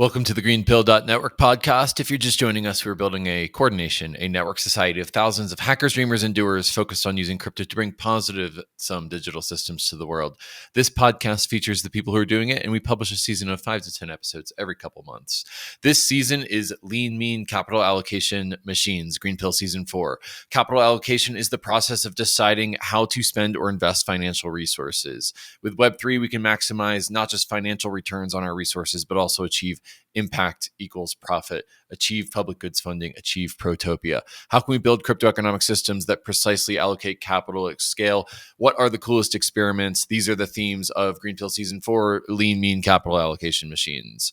Welcome to the GreenPilled Network podcast. If you're just joining us, we're building a coordination, a network society of thousands of hackers, dreamers, and doers focused on using crypto to bring positive some digital systems to the world. This podcast features the people who are doing it, and we publish a season of 5 to 10 episodes every couple months. This season is Lean Mean Capital Allocation Machines, Greenpill Season 4. Capital allocation is the process of deciding how to spend or invest financial resources. With Web3, we can maximize not just financial returns on our resources, but also achieve impact equals profit, achieve public goods funding, achieve protopia. How can we build crypto economic systems that precisely allocate capital at scale? What are the coolest experiments? These are the themes of Greenpill Season 4, Lean Mean Capital Allocation Machines.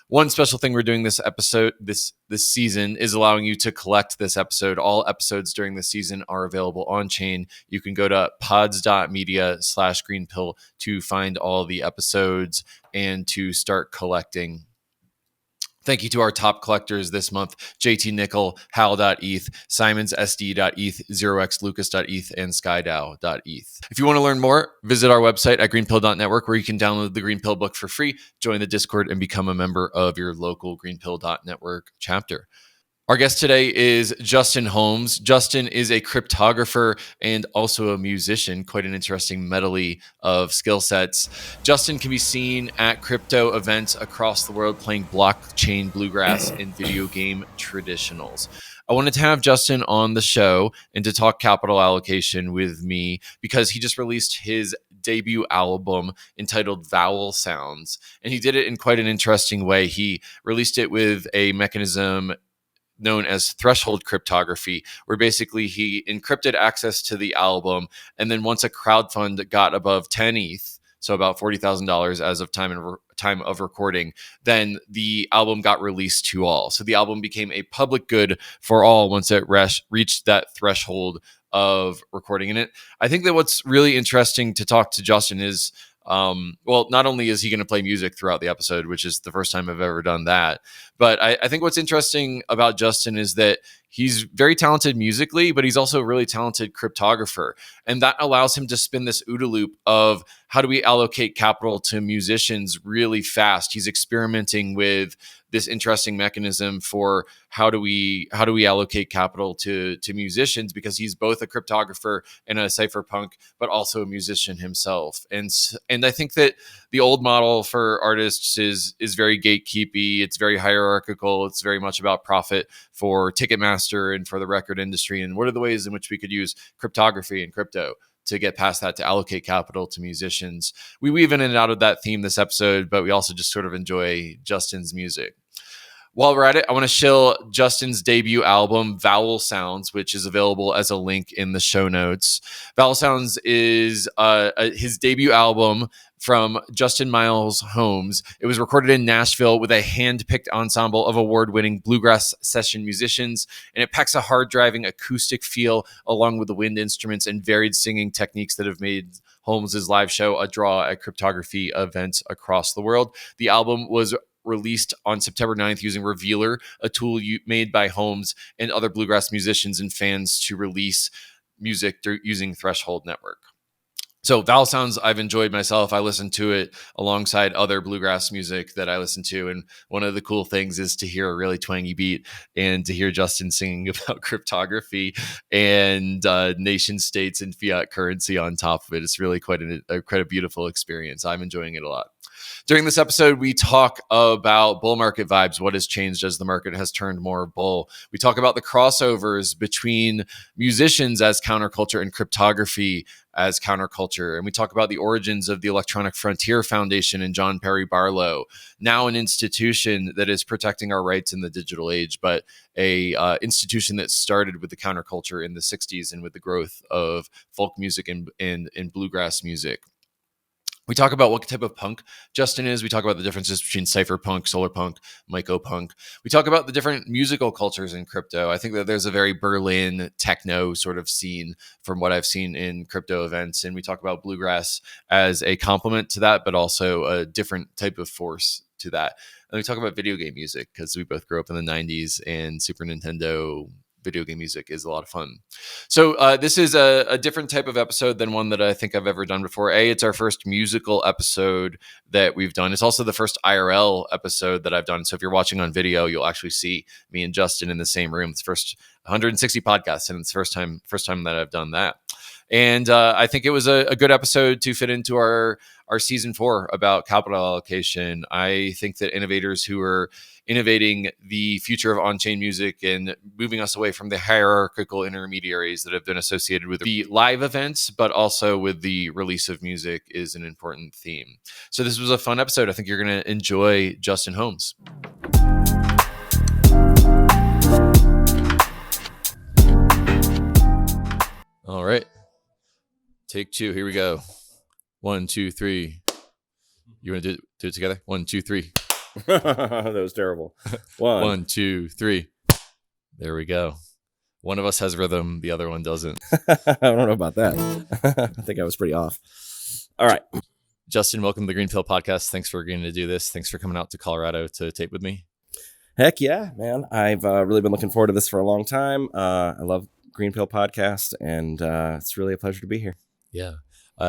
One special thing we're doing this episode, this season, is allowing you to collect this episode. All episodes during the season are available on chain. You can go to pods.media/greenpill to find all the episodes and to start collecting. Thank you to our top collectors this month: JT Nickel, Hal.eth, SimonsSD.eth, ZeroXLucas.eth, and SkyDAO.eth. If you want to learn more, visit our website at greenpilled.network, where you can download the GreenPilled Book for free, join the Discord, and become a member of your local greenpilled.network chapter. Our guest today is Justin Holmes. Justin is a cryptographer and also a musician, quite an interesting medley of skill sets. Justin can be seen at crypto events across the world playing blockchain, bluegrass, and video game traditionals. I wanted to have Justin on the show and to talk capital allocation with me because he just released his debut album entitled Vowel Sounds, and he did it in quite an interesting way. He released it with a mechanism known as threshold cryptography, where basically he encrypted access to the album, and then once a crowdfund got above 10 ETH, so about $40,000 as of time of recording, then the album got released to all. So the album became a public good for all once it reached that threshold of recording in it. I think that what's really interesting to talk to Justin is, well, not only is he going to play music throughout the episode, which is the first time I've ever done that, but I think what's interesting about Justin is that he's very talented musically, but he's also a really talented cryptographer. And that allows him to spin this OODA loop of how do we allocate capital to musicians really fast. He's experimenting with this interesting mechanism for how do we allocate capital to musicians, because he's both a cryptographer and a cypherpunk, but also a musician himself. And I think that the old model for artists is very gatekeepy. It's very hierarchical. It's very much about profit for Ticketmaster and for the record industry. And what are the ways in which we could use cryptography and crypto to get past that, to allocate capital to musicians? We weave in and out of that theme this episode, but we also just sort of enjoy Justin's music. While we're at it, I want to shill Justin's debut album, Vowel Sounds, which is available as a link in the show notes. Vowel Sounds is his debut album from Justin Miles Holmes. It was recorded in Nashville with a hand-picked ensemble of award-winning bluegrass session musicians, and it packs a hard-driving acoustic feel along with the wind instruments and varied singing techniques that have made Holmes' live show a draw at cryptography events across the world. The album was released on September 9th using Revealer, a tool made by Holmes and other bluegrass musicians and fans to release music through using Threshold Network. So Vowel Sounds, I've enjoyed myself. I listen to it alongside other bluegrass music that I listen to. And one of the cool things is to hear a really twangy beat and to hear Justin singing about cryptography and nation states and fiat currency on top of it. It's really quite a beautiful experience. I'm enjoying it a lot. During this episode, we talk about bull market vibes, what has changed as the market has turned more bull. We talk about the crossovers between musicians as counterculture and cryptography as counterculture. And we talk about the origins of the Electronic Frontier Foundation and John Perry Barlow, now an institution that is protecting our rights in the digital age, but a institution that started with the counterculture in the 60s and with the growth of folk music and bluegrass music. We talk about what type of punk Justin is. We talk about the differences between cypherpunk, solarpunk, mycopunk. We talk about the different musical cultures in crypto. I think that there's a very Berlin techno sort of scene from what I've seen in crypto events. And we talk about bluegrass as a complement to that, but also a different type of force to that. And we talk about video game music because we both grew up in the 90s and Super Nintendo video game music is a lot of fun. So this is a different type of episode than one that I think I've ever done before. It's our first musical episode that we've done. It's also the first IRL episode that I've done. So if you're watching on video, you'll actually see me and Justin in the same room. It's first 160 podcasts, and it's the first time that I've done that. And I think it was a good episode to fit into our season 4 about capital allocation. I think that innovators who are innovating the future of on-chain music and moving us away from the hierarchical intermediaries that have been associated with the live events, but also with the release of music, is an important theme. So this was a fun episode. I think you're going to enjoy Justin Holmes. All right. Take 2. Here we go. 1, 2, 3. You want to do it together? 1, 2, 3. That was terrible. 1, 2, 3. There we go. One of us has rhythm. The other one doesn't. I don't know about that. I think I was pretty off. All right. Justin, welcome to the GreenPilled podcast. Thanks for agreeing to do this. Thanks for coming out to Colorado to tape with me. Heck yeah, man. I've really been looking forward to this for a long time. I love GreenPilled podcast, and it's really a pleasure to be here. Yeah.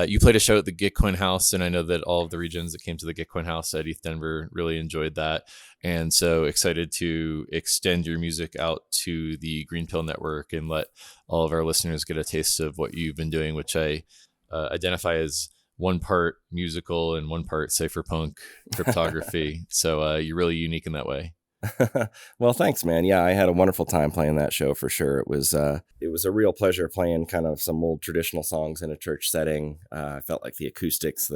You played a show at the Gitcoin House, and I know that all of the regions that came to the Gitcoin House at ETH Denver really enjoyed that. And so excited to extend your music out to the Greenpill network and let all of our listeners get a taste of what you've been doing, which I identify as one part musical and one part cypherpunk cryptography. So you're really unique in that way. Well, thanks, man. Yeah, I had a wonderful time playing that show for sure. It was a real pleasure playing kind of some old traditional songs in a church setting. I felt like the acoustics,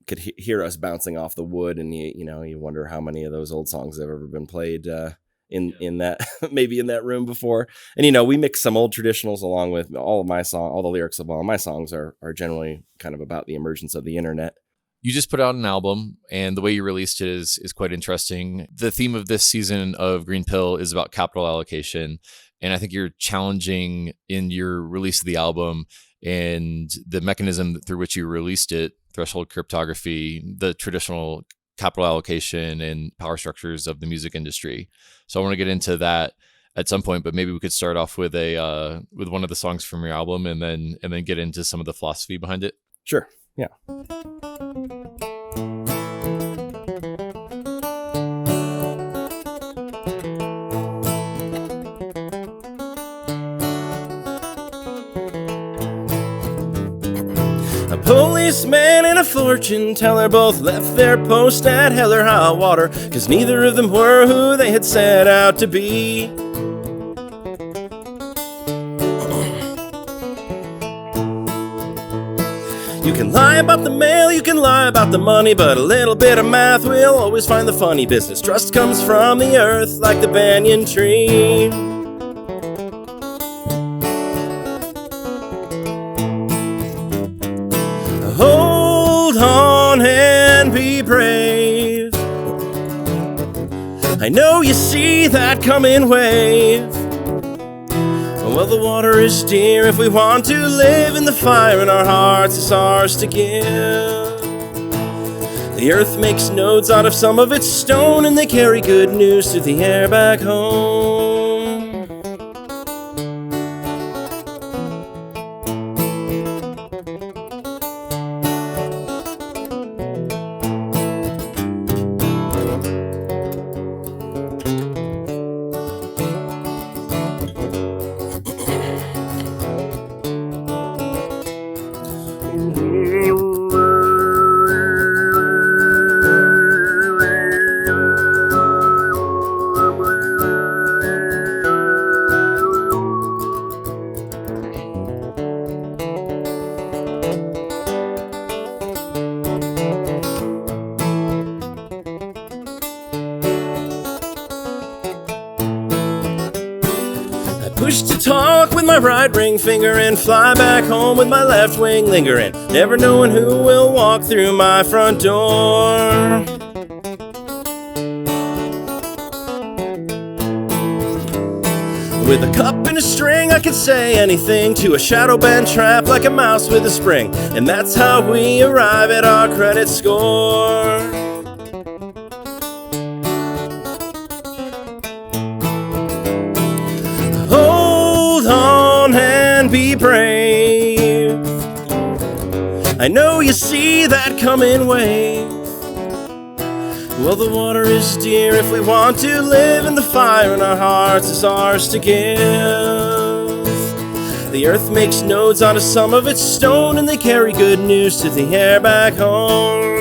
could hear us bouncing off the wood, and you wonder how many of those old songs have ever been played in that maybe in that room before. And we mix some old traditionals along with all of my song. All the lyrics of all of my songs are generally kind of about the emergence of the internet. You just put out an album, and the way you released it is quite interesting. The theme of this season of Greenpill is about capital allocation, and I think you're challenging in your release of the album and the mechanism through which you released it, threshold cryptography, the traditional capital allocation and power structures of the music industry. So I want to get into that at some point, but maybe we could start off with with one of the songs from your album, and then get into some of the philosophy behind it. Sure. Yeah. A policeman and a fortune teller both left their post at hell or high water, 'cause neither of them were who they had set out to be. You can lie about the mail, you can lie about the money, but a little bit of math will always find the funny business. Trust comes from the earth like the banyan tree. Hold on and be brave. I know you see that coming wave. Well, the water is dear if we want to live, and the fire in our hearts is ours to give. The earth makes nodes out of some of its stone, and they carry good news through the air back home. Push to talk with my right ring finger and fly back home with my left wing lingering, never knowing who will walk through my front door. With a cup and a string, I can say anything to a shadow band trap like a mouse with a spring, and that's how we arrive at our credit score. be brave. I know you see that coming wave. Well, the water is dear if we want to live, and the fire in our hearts is ours to give. The earth makes nodes out of some of its stone, and they carry good news to the air back home.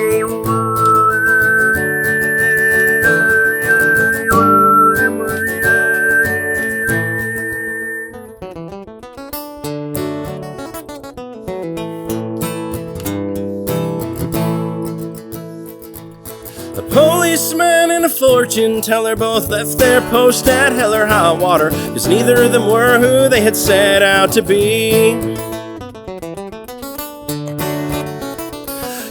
Policeman and a fortune teller both left their post at hell or high water, 'cause neither of them were who they had set out to be.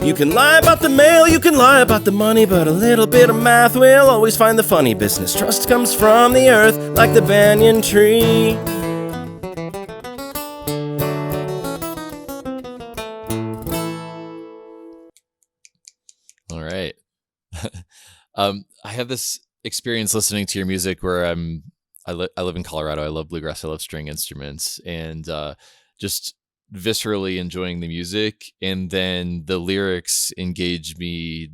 You can lie about the mail, you can lie about the money, but a little bit of math will always find the funny business. Trust comes from the earth like the banyan tree. All right. I have this experience listening to your music where I live in Colorado. I love bluegrass. I love string instruments, and just viscerally enjoying the music. And then the lyrics engage me,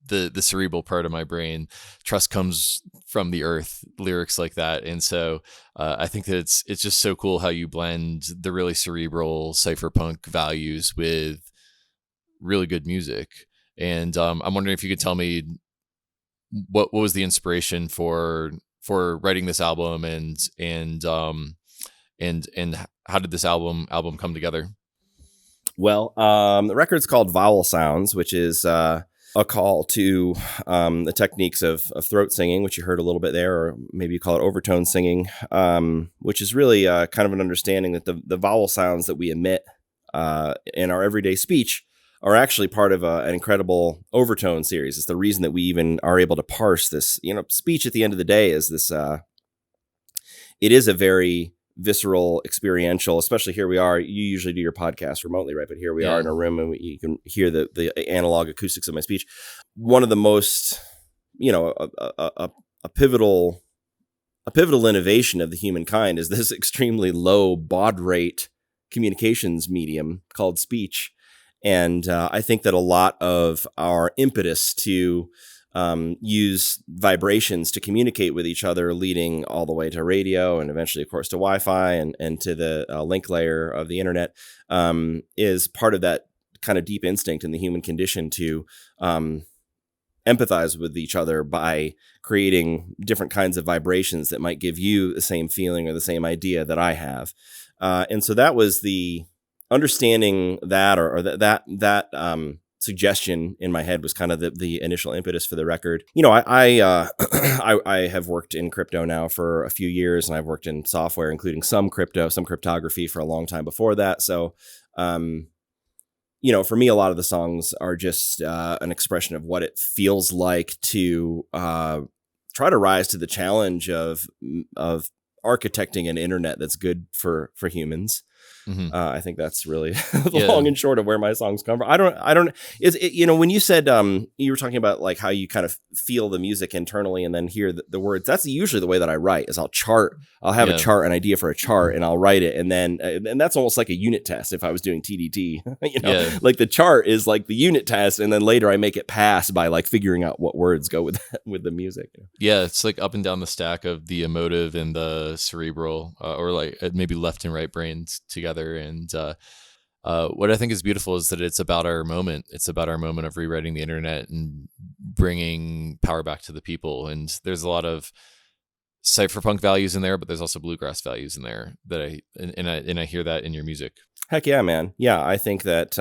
the cerebral part of my brain. Trust comes from the earth, lyrics like that. And so I think that it's just so cool how you blend the really cerebral cypherpunk values with really good music. And I'm wondering if you could tell me what was the inspiration for writing this album, and how did this album come together? Well, the record's called Vowel Sounds, which is a call to the techniques of throat singing, which you heard a little bit there, or maybe you call it overtone singing, which is really kind of an understanding that the vowel sounds that we emit in our everyday speech are actually part of an incredible overtone series. It's the reason that we even are able to parse this. Speech at the end of the day is this. It is a very visceral, experiential. Especially here we are. You usually do your podcast remotely, right? But here we are in a room, and you can hear the analog acoustics of my speech. One of the most, a pivotal innovation of the humankind is this extremely low baud rate communications medium called speech. And I think that a lot of our impetus to use vibrations to communicate with each other, leading all the way to radio and eventually, of course, to Wi-Fi and to the link layer of the internet, is part of that kind of deep instinct in the human condition to empathize with each other by creating different kinds of vibrations that might give you the same feeling or the same idea that I have. And so that was the understanding that, or that suggestion in my head was kind of the initial impetus for the record. I have worked in crypto now for a few years, and I've worked in software, including some cryptography for a long time before that. So, for me, a lot of the songs are just an expression of what it feels like to try to rise to the challenge of architecting an internet that's good for humans. Mm-hmm. I think that's really the long and short of where my songs come from. I don't, when you said, you were talking about like how you kind of feel the music internally and then hear the words, that's usually the way that I write is I'll have a chart, an idea for a chart, and I'll write it. And then, and that's almost like a unit test. If I was doing TDT, like the chart is like the unit test. And then later I make it pass by like figuring out what words go with the music. Yeah. It's like up and down the stack of the emotive and the cerebral, or like maybe left and right brains together. And what I think is beautiful is that it's about our moment. It's about our moment of rewriting the internet and bringing power back to the people. And there's a lot of cypherpunk values in there, but there's also bluegrass values in there that I hear that in your music. Heck yeah, man. Yeah, I think that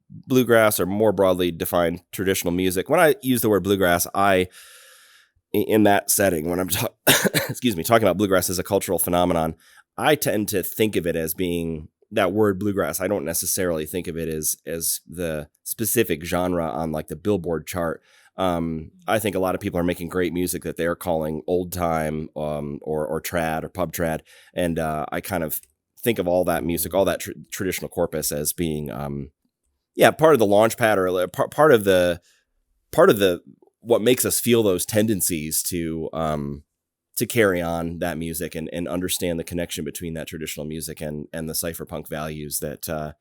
bluegrass, or more broadly defined traditional music. When I use the word bluegrass, in that setting, when I'm talking about bluegrass as a cultural phenomenon, I tend to think of it as being that word bluegrass. I don't necessarily think of it as the specific genre on like the Billboard chart. I think a lot of people are making great music that they're calling old time, or trad or pub trad. And I kind of think of all that music, all that traditional corpus as being, part of the launch pad, or part of the what makes us feel those tendencies to carry on that music and understand the connection between that traditional music and the cypherpunk values that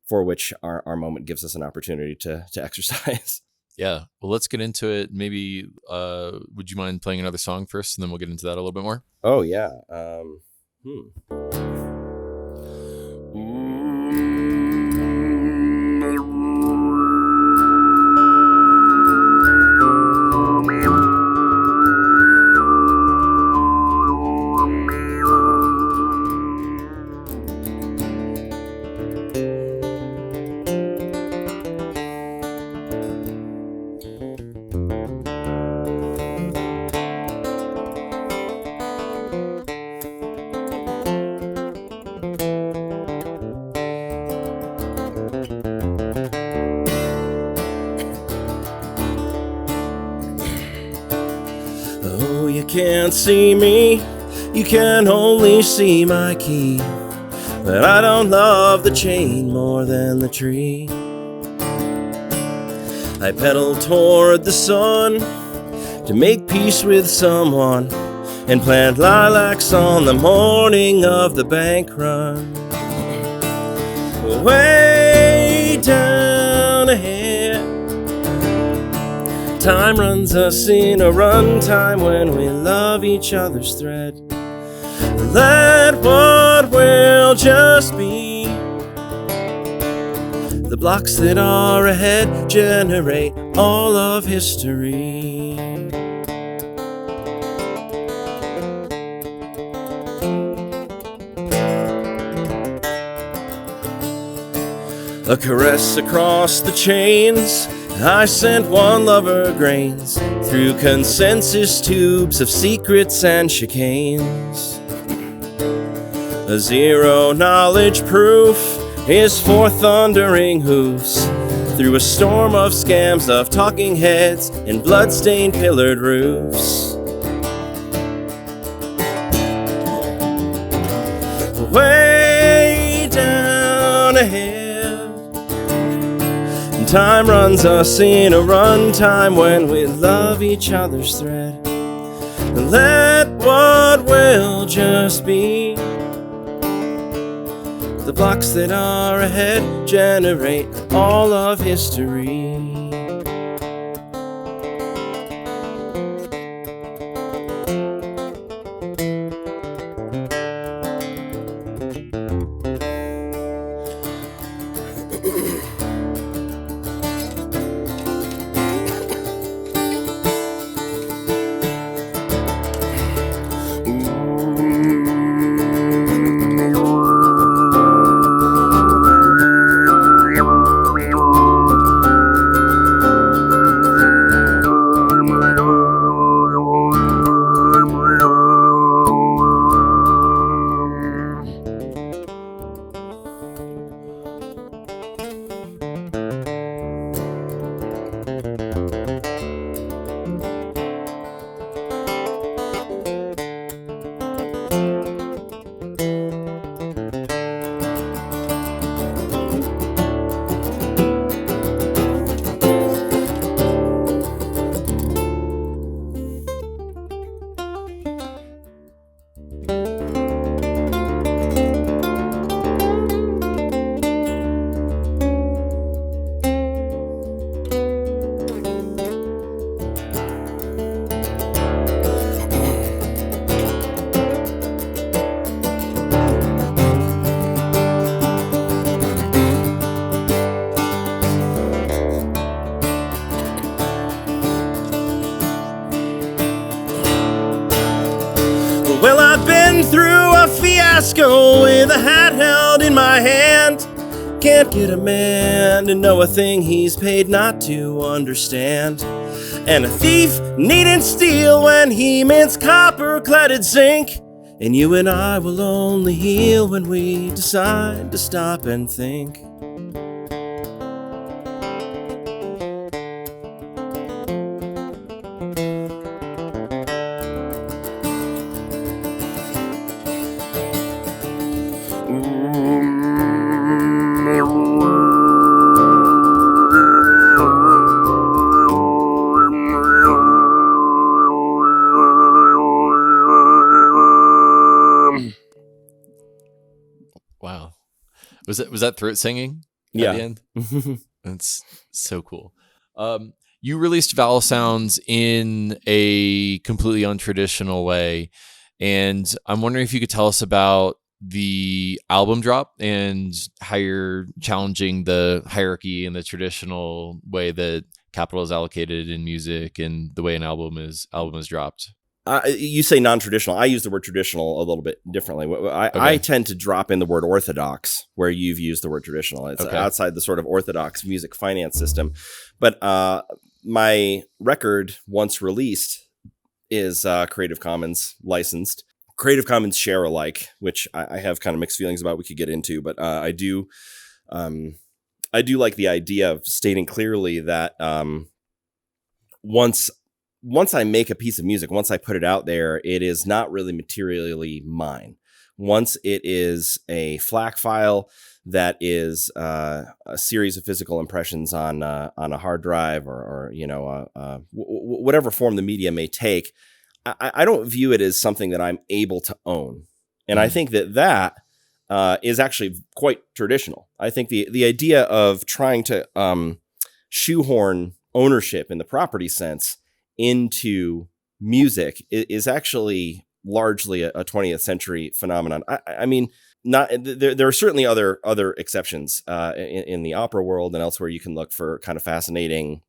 for which our moment gives us an opportunity to exercise. Yeah. Well, let's get into it. Maybe would you mind playing another song first, and then we'll get into that a little bit more? Oh, yeah. Can't see me, you can only see my key, but I don't love the chain more than the tree. I pedal toward the sun to make peace with someone and plant lilacs on the morning of the bank run. Way down ahead, time runs us in a runtime when we love each other's thread. Let what will just be. The blocks that are ahead generate all of history. A caress across the chains, I sent one lover grains through consensus tubes of secrets and chicanes. A zero knowledge proof is for thundering hoofs through a storm of scams of talking heads and blood-stained pillared roofs. Way down ahead, time runs us in a runtime when we love each other's thread. Let what will just be. The blocks that are ahead generate all of history. Well, I've been through a fiasco with a hat held in my hand. Can't get a man to know a thing he's paid not to understand. And a thief needn't steal when he mints copper-cladded zinc. And you and I will only heal when we decide to stop and think. Was that throat singing at Yeah. the end? That's so cool. You released Vowel Sounds in a completely untraditional way, and I'm wondering if you could tell us about the album drop and how you're challenging the hierarchy and the traditional way that capital is allocated in music and the way an album is dropped. You say non-traditional. I use the word traditional a little bit differently. I tend to drop in the word orthodox where you've used the word traditional. It's outside the sort of orthodox music finance system. But my record, once released, is Creative Commons licensed. Creative Commons share alike, which I have kind of mixed feelings about. We could get into, but I do like the idea of stating clearly that once I make a piece of music, once I put it out there, it is not really materially mine. Once it is a FLAC file that is a series of physical impressions on a hard drive or whatever form the media may take, I don't view it as something that I'm able to own. And I think that is actually quite traditional. I think the idea of trying to shoehorn ownership in the property sense into music is actually largely a 20th century phenomenon. I mean, not there are certainly other exceptions in the opera world and elsewhere. You can look for kind of fascinating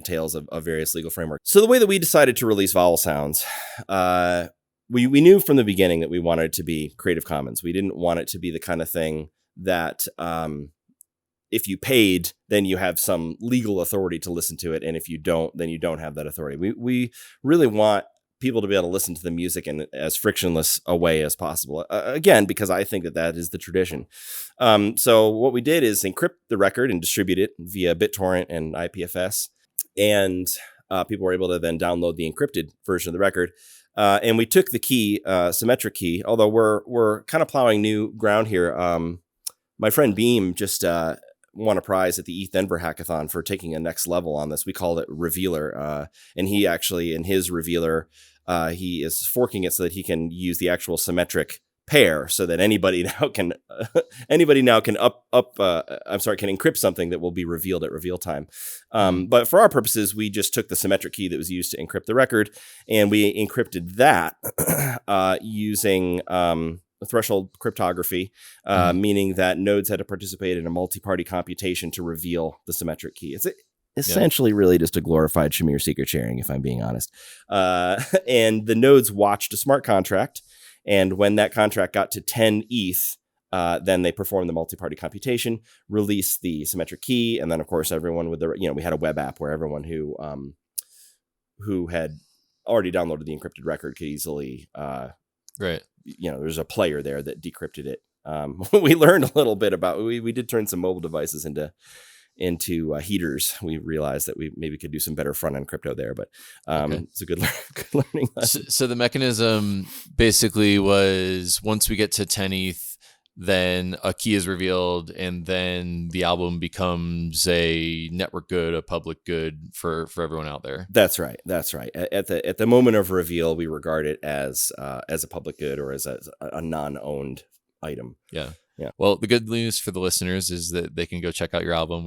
tales of various legal frameworks. So the way that we decided to release Vowel Sounds, we knew from the beginning that we wanted it to be Creative Commons. We didn't want it to be the kind of thing that if you paid, then you have some legal authority to listen to it. And if you don't, then you don't have that authority. We really want people to be able to listen to the music in as frictionless a way as possible. Again, because I think that is the tradition. So what we did is encrypt the record and distribute it via BitTorrent and IPFS. And people were able to then download the encrypted version of the record. And we took the key, symmetric key, although we're kind of plowing new ground here. My friend Beam just won a prize at the ETH Denver Hackathon for taking a next level on this. We called it Revealer. And he actually, in his Revealer, he is forking it so that he can use the actual symmetric pair so that anybody now can encrypt something that will be revealed at reveal time. But for our purposes, we just took the symmetric key that was used to encrypt the record and we encrypted that using threshold cryptography, meaning that nodes had to participate in a multi-party computation to reveal the symmetric key. It's essentially really just a glorified Shamir secret sharing, if I'm being honest. And the nodes watched a smart contract. And when that contract got to 10 ETH, then they performed the multi-party computation, released the symmetric key. And then, of course, everyone with we had a web app where everyone who had already downloaded the encrypted record could easily, there's a player there that decrypted it. We learned a little bit about, we did turn some mobile devices into heaters. We realized that we maybe could do some better front end crypto there, but it's a good learning lesson. So the mechanism basically was once we get to 10 ETH, then a key is revealed, and then the album becomes a network good, a public good for everyone out there. That's right. At the moment of reveal, we regard it as a public good or as a non-owned item. Yeah. Well, the good news for the listeners is that they can go check out your album.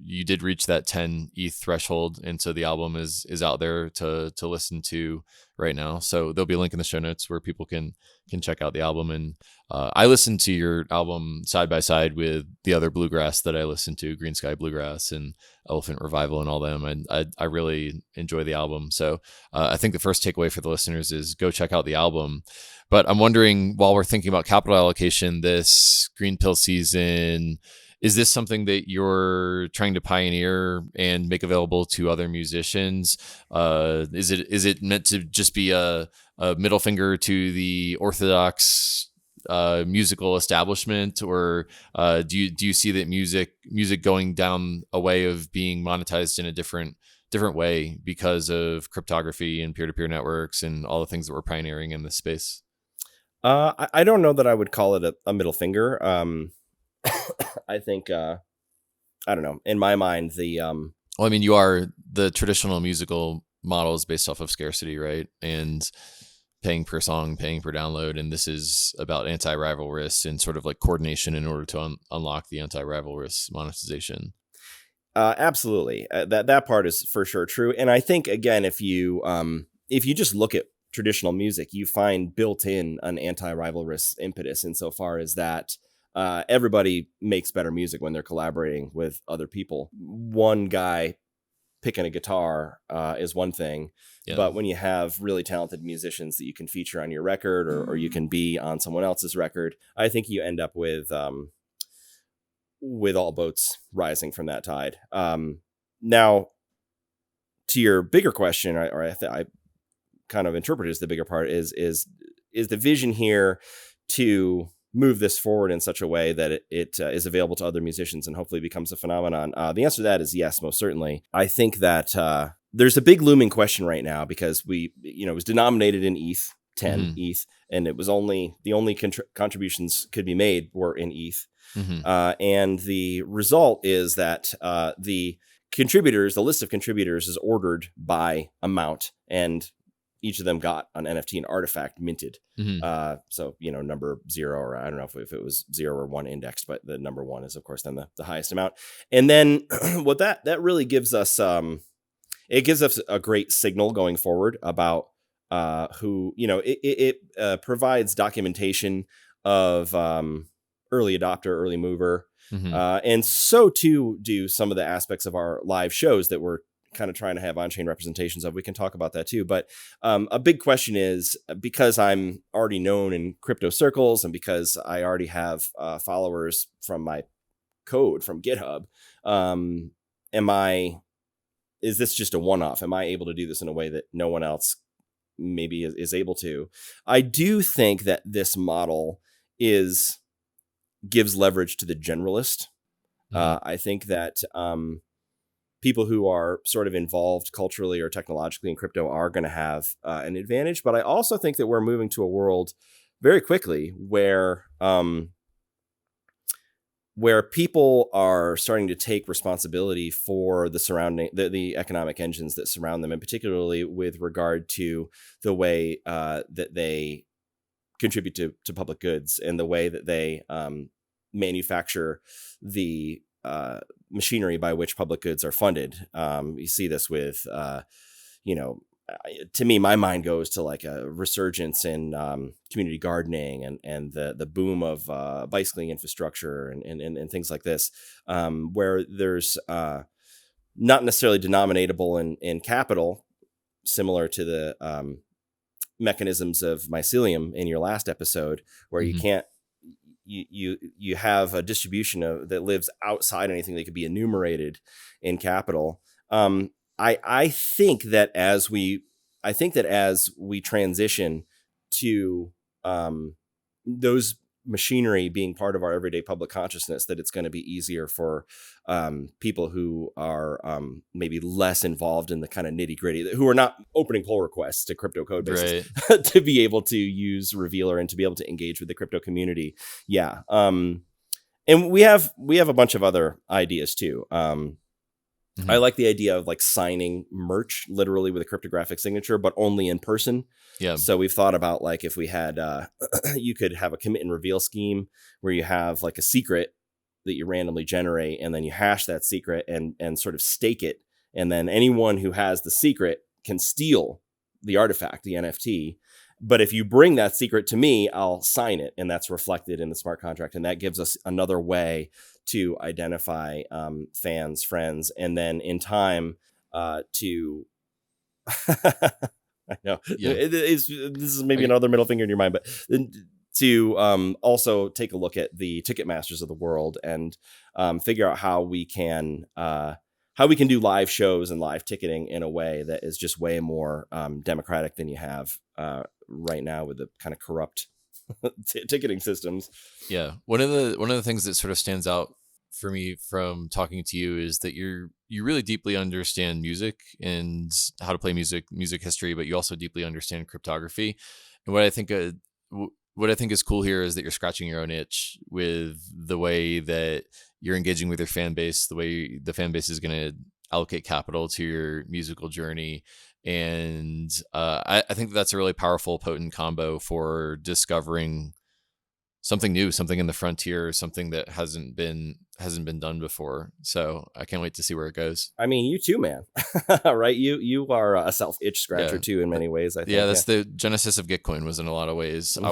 You did reach that 10 ETH threshold, and so the album is out there to listen to right now. So there'll be a link in the show notes where people can check out the album. And I listened to your album side by side with the other bluegrass that I listened to, Green Sky Bluegrass and Elephant Revival and all them. And I really enjoy the album. So I think the first takeaway for the listeners is go check out the album. But I'm wondering, while we're thinking about capital allocation this Greenpill season, is this something that you're trying to pioneer and make available to other musicians? Is it meant to just be a middle finger to the orthodox musical establishment, or do you see that music going down a way of being monetized in a different way because of cryptography and peer-to-peer networks and all the things that we're pioneering in this space? I don't know that I would call it a middle finger. I think, I don't know. In my mind, well, I mean, you are the traditional musical model is based off of scarcity, right? And paying per song, paying per download, and this is about anti-rivalrous and sort of like coordination in order to unlock the anti-rivalrous monetization. Absolutely, that part is for sure true. And I think again, if you just look at traditional music, you find built in an anti-rivalrous impetus insofar as that everybody makes better music when they're collaborating with other people. One guy picking a guitar is one thing, but when you have really talented musicians that you can feature on your record or you can be on someone else's record, I think you end up with all boats rising from that tide. Now, to your bigger question, I kind of interpret as the bigger part is the vision here to move this forward in such a way that it is available to other musicians and hopefully becomes a phenomenon? The answer to that is yes, most certainly. I think that there's a big looming question right now because it was denominated in ETH, 10 ETH, and it was the only contributions could be made were in ETH. And the result is that the list of contributors is ordered by amount, and each of them got an NFT, an artifact minted. So, number 0, or I don't know if it was 0 or 1 indexed, but the number 1 is of course then the highest amount. And then what that really gives us, it gives us a great signal going forward about who, it provides documentation of early adopter, early mover. And so too do some of the aspects of our live shows that we're kind of trying to have on-chain representations of. We can talk about that too. But a big question is, because I'm already known in crypto circles and because I already have followers from my code from GitHub, is this just a one-off? Am I able to do this in a way that no one else maybe is able to? I do think that this model gives leverage to the generalist. I think that people who are sort of involved culturally or technologically in crypto are going to have an advantage. But I also think that we're moving to a world very quickly where people are starting to take responsibility for the surrounding, the economic engines that surround them, and particularly with regard to the way that they contribute to public goods and the way that they manufacture the machinery by which public goods are funded. You see this with, to me, my mind goes to like a resurgence in community gardening and the boom of bicycling infrastructure and things like this, where there's not necessarily denominatable in capital, similar to the mechanisms of mycelium in your last episode, where you can't, you have a distribution that lives outside anything that could be enumerated in capital. I think that as we transition to those machinery being part of our everyday public consciousness, that it's going to be easier for people who are maybe less involved in the kind of nitty gritty, who are not opening pull requests to crypto code bases, right, to be able to use Revealer and to be able to engage with the crypto community. Yeah. And we have a bunch of other ideas too. I like the idea of like signing merch literally with a cryptographic signature, but only in person. Yeah. So we've thought about like if we had, you could have a commit and reveal scheme where you have like a secret that you randomly generate, and then you hash that secret and sort of stake it. And then anyone who has the secret can steal the artifact, the NFT. But if you bring that secret to me, I'll sign it, and that's reflected in the smart contract. And that gives us another way to identify fans, friends, and then in time to I know this is maybe another middle finger in your mind, but to also take a look at the ticket masters of the world and figure out how we can do live shows and live ticketing in a way that is just way more democratic than you have right now with the kind of corrupt ticketing systems. Yeah, one of the things that sort of stands out for me from talking to you is that you really deeply understand music and how to play music history, but you also deeply understand cryptography. And what I think is cool here is that you're scratching your own itch with the way that you're engaging with your fan base, the way the fan base is going to allocate capital to your musical journey, And I think that's a really powerful, potent combo for discovering something new, something in the frontier, something that hasn't been done before. So I can't wait to see where it goes. I mean, you too, man. Right? You are a self itch scratcher Yeah. too in many ways, I think. Yeah, that's the genesis of Gitcoin, was in a lot of ways. Yeah.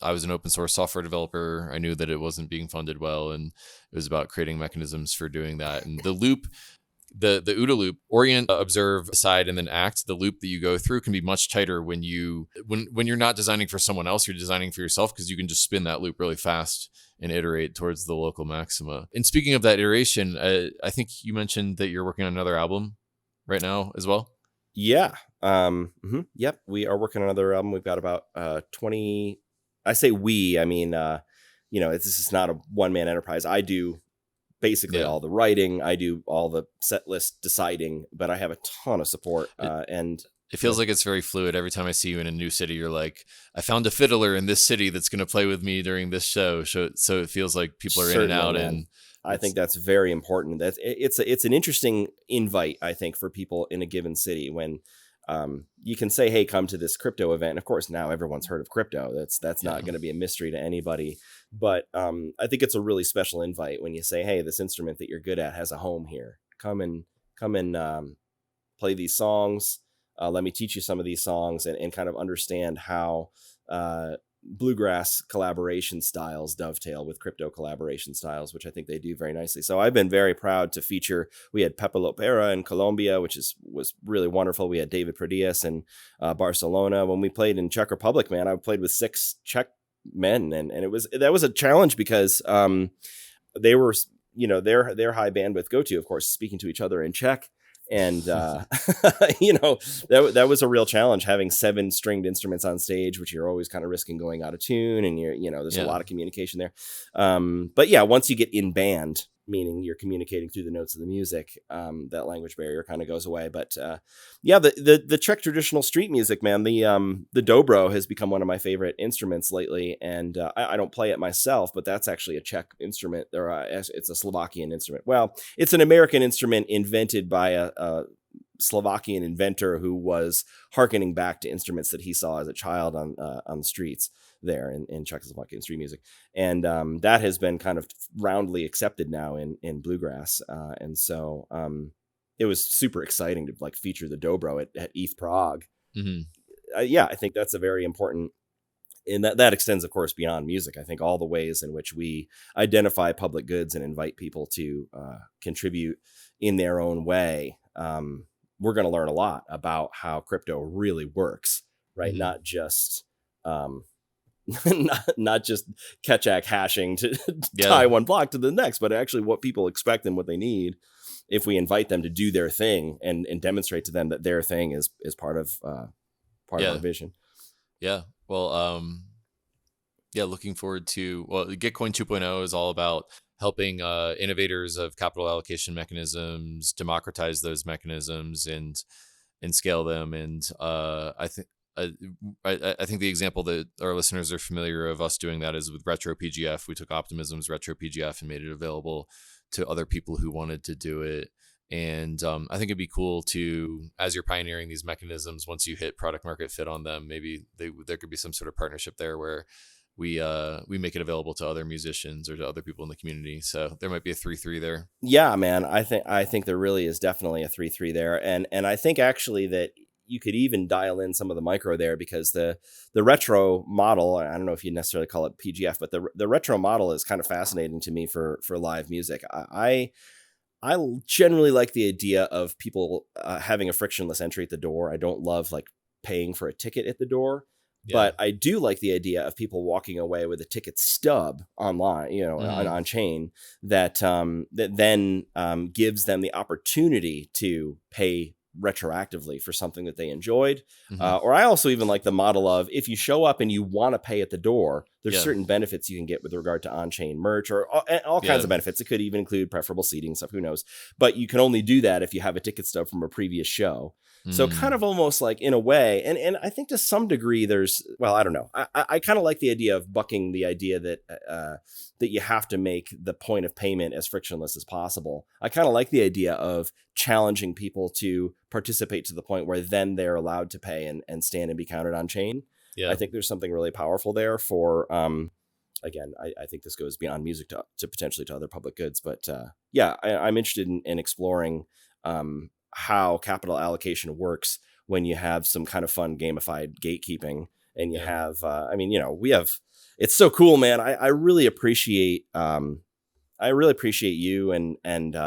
I was an open source software developer. I knew that it wasn't being funded well, and it was about creating mechanisms for doing that. And the loop, the OODA loop, orient, observe, decide, and then act. The loop that you go through can be much tighter when you're not designing for someone else, you're designing for yourself, because you can just spin that loop really fast and iterate towards the local maxima. And speaking of that iteration, I think you mentioned that you're working on another album right now as well. Yeah. Yep. We are working on another album. We've got about 20. I say we, I mean, this is not a one-man enterprise. I do basically all the writing. I do all the set list deciding, but I have a ton of support. And it feels like it's very fluid. Every time I see you in a new city, you're like, I found a fiddler in this city that's going to play with me during this show. So it feels like people are in and out. Man. And I think that's very important. It's an interesting invite, I think, for people in a given city when you can say, hey, come to this crypto event. And of course, now everyone's heard of crypto. That's not going to be a mystery to anybody. But I think it's a really special invite when you say, hey, this instrument that you're good at has a home here. Come and play these songs. Let me teach you some of these songs and kind of understand how bluegrass collaboration styles dovetail with crypto collaboration styles, which I think they do very nicely. So I've been very proud to feature. We had Pepe Lopera in Colombia, which was really wonderful. We had David Pradias in Barcelona. When we played in Czech Republic, man, I played with 6 Czech men, and that was a challenge because they were, their high bandwidth go-to, of course, speaking to each other in Czech. And, that was a real challenge, having 7 stringed instruments on stage, which you're always kind of risking going out of tune. And there's a lot of communication there. But yeah, once you get in band, meaning you're communicating through the notes of the music, that language barrier kind of goes away. But the Czech traditional street music, man, the dobro has become one of my favorite instruments lately. And I don't play it myself, but that's actually a Czech instrument. It's a Slovakian instrument. Well, it's an American instrument invented by a Slovakian inventor who was hearkening back to instruments that he saw as a child on the streets there in Czechoslovakian street music. And that has been kind of roundly accepted now in bluegrass. And so it was super exciting to feature the dobro at ETH Prague. Mm-hmm. I think that's a very important, and that extends, of course, beyond music. I think all the ways in which we identify public goods and invite people to contribute in their own way. We're going to learn a lot about how crypto really works, right? Mm-hmm. Not just Ketchak hashing to tie one block to the next, but actually what people expect and what they need if we invite them to do their thing and demonstrate to them that their thing is part of our vision. Yeah. Well, looking forward to, Gitcoin 2.0 is all about helping innovators of capital allocation mechanisms democratize those mechanisms and scale them. And I think the example that our listeners are familiar of us doing that is with Retro PGF. We took Optimism's Retro PGF and made it available to other people who wanted to do it. And I think it'd be cool to, as you're pioneering these mechanisms, once you hit product market fit on them, maybe there could be some sort of partnership there where we make it available to other musicians or to other people in the community. So there might be a 3-3 there. Yeah, man. I think there really is definitely a 3-3 there. And I think actually that you could even dial in some of the micro there, because the retro model, I don't know if you necessarily call it PGF, but the retro model is kind of fascinating to me for live music. I generally like the idea of people having a frictionless entry at the door. I don't love paying for a ticket at the door. Yeah. But I do like the idea of people walking away with a ticket stub online, on chain that then gives them the opportunity to pay retroactively for something that they enjoyed. Mm-hmm. Or I also even like the model of, if you show up and you want to pay at the door, there's certain benefits you can get with regard to on-chain merch or all kinds of benefits. It could even include preferable seating stuff, who knows, but you can only do that if you have a ticket stub from a previous show. So kind of almost like in a way, and I think to some degree there's, well, I don't know. I kind of like the idea of bucking the idea that that you have to make the point of payment as frictionless as possible. I kind of like the idea of challenging people to participate to the point where then they're allowed to pay and stand and be counted on chain. Yeah. I think there's something really powerful there for, again, I think this goes beyond music to potentially to other public goods. But yeah, I'm interested in exploring how capital allocation works when you have some kind of fun gamified gatekeeping, and you have, I mean, you know, we have, it's so cool, man. I really appreciate, you and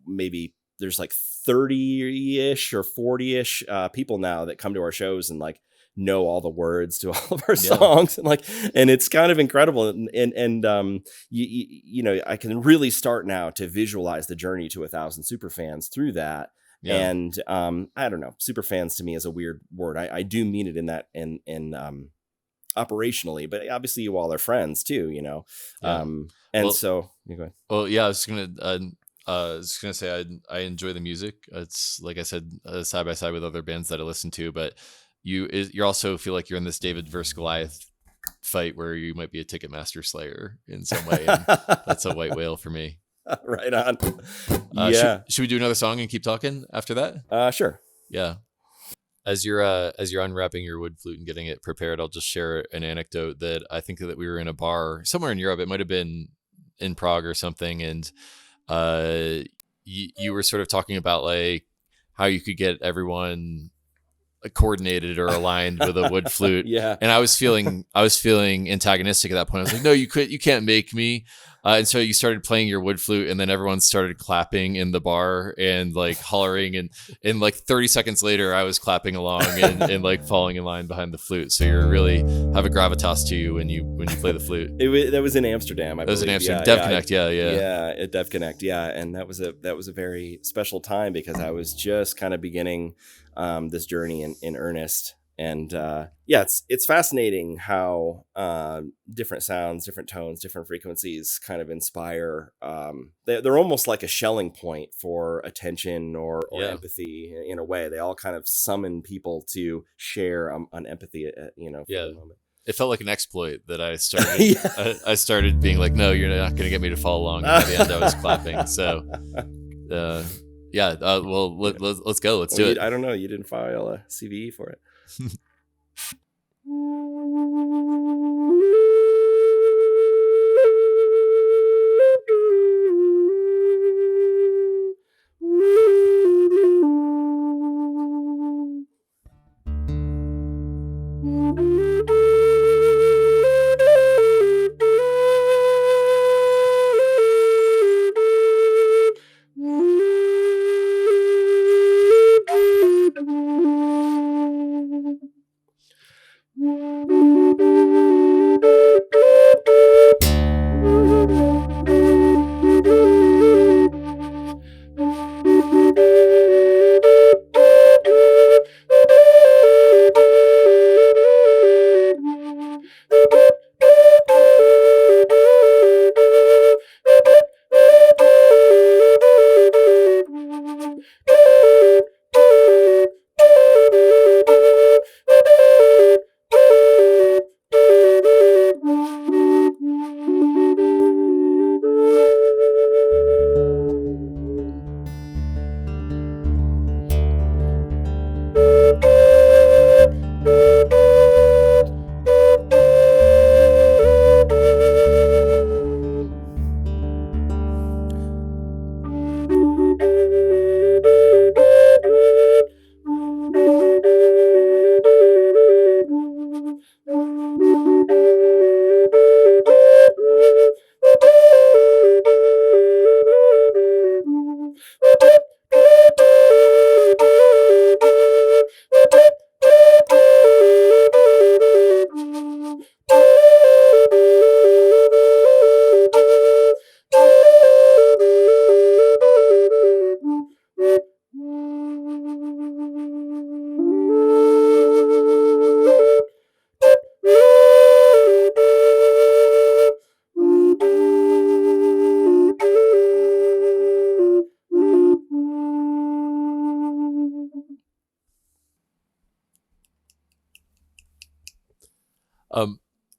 maybe there's like 30-ish or 40-ish people now that come to our shows and like know all the words to all of our songs, and it's kind of incredible. And you know, I can really start now to visualize the journey to 1,000 super fans through that. Yeah. And I don't know, super fans to me is a weird word. I do mean it in that in operationally, but obviously you all are friends too, you know. Yeah. And well, so you go ahead. Well, yeah, I was gonna say I enjoy the music. It's like I said, side by side with other bands that I listen to, but you also feel like you're in this David versus Goliath fight where you might be a Ticketmaster slayer in some way, and that's a white whale for me. Right on. Should we do another song and keep talking after that? Sure. Yeah. As you're unwrapping your wood flute and getting it prepared, I'll just share an anecdote that I think that we were in a bar somewhere in Europe. It might have been in Prague or something, and you were sort of talking about like how you could get everyone coordinated or aligned with a wood flute. Yeah. And I was feeling antagonistic at that point. I was like, no, you can't make me. And so you started playing your wood flute, and then everyone started clapping in the bar and like hollering, and like 30 seconds later I was clapping along and like falling in line behind the flute. So you really have a gravitas to you when you play the flute. That was in Amsterdam. That was in Amsterdam. Yeah, DevConnect. Yeah, at DevConnect. Yeah. And that was a very special time because I was just kind of beginning this journey in earnest. And it's fascinating how different sounds, different tones, different frequencies kind of inspire. They're almost like a Schelling point for attention or empathy in a way. They all kind of summon people to share an empathy, for the moment. It felt like an exploit that I started. I started being like, no, you're not going to get me to follow along. And by the end, I was clapping. So, well, let's go. Let's do it. I don't know. You didn't file a CVE for it.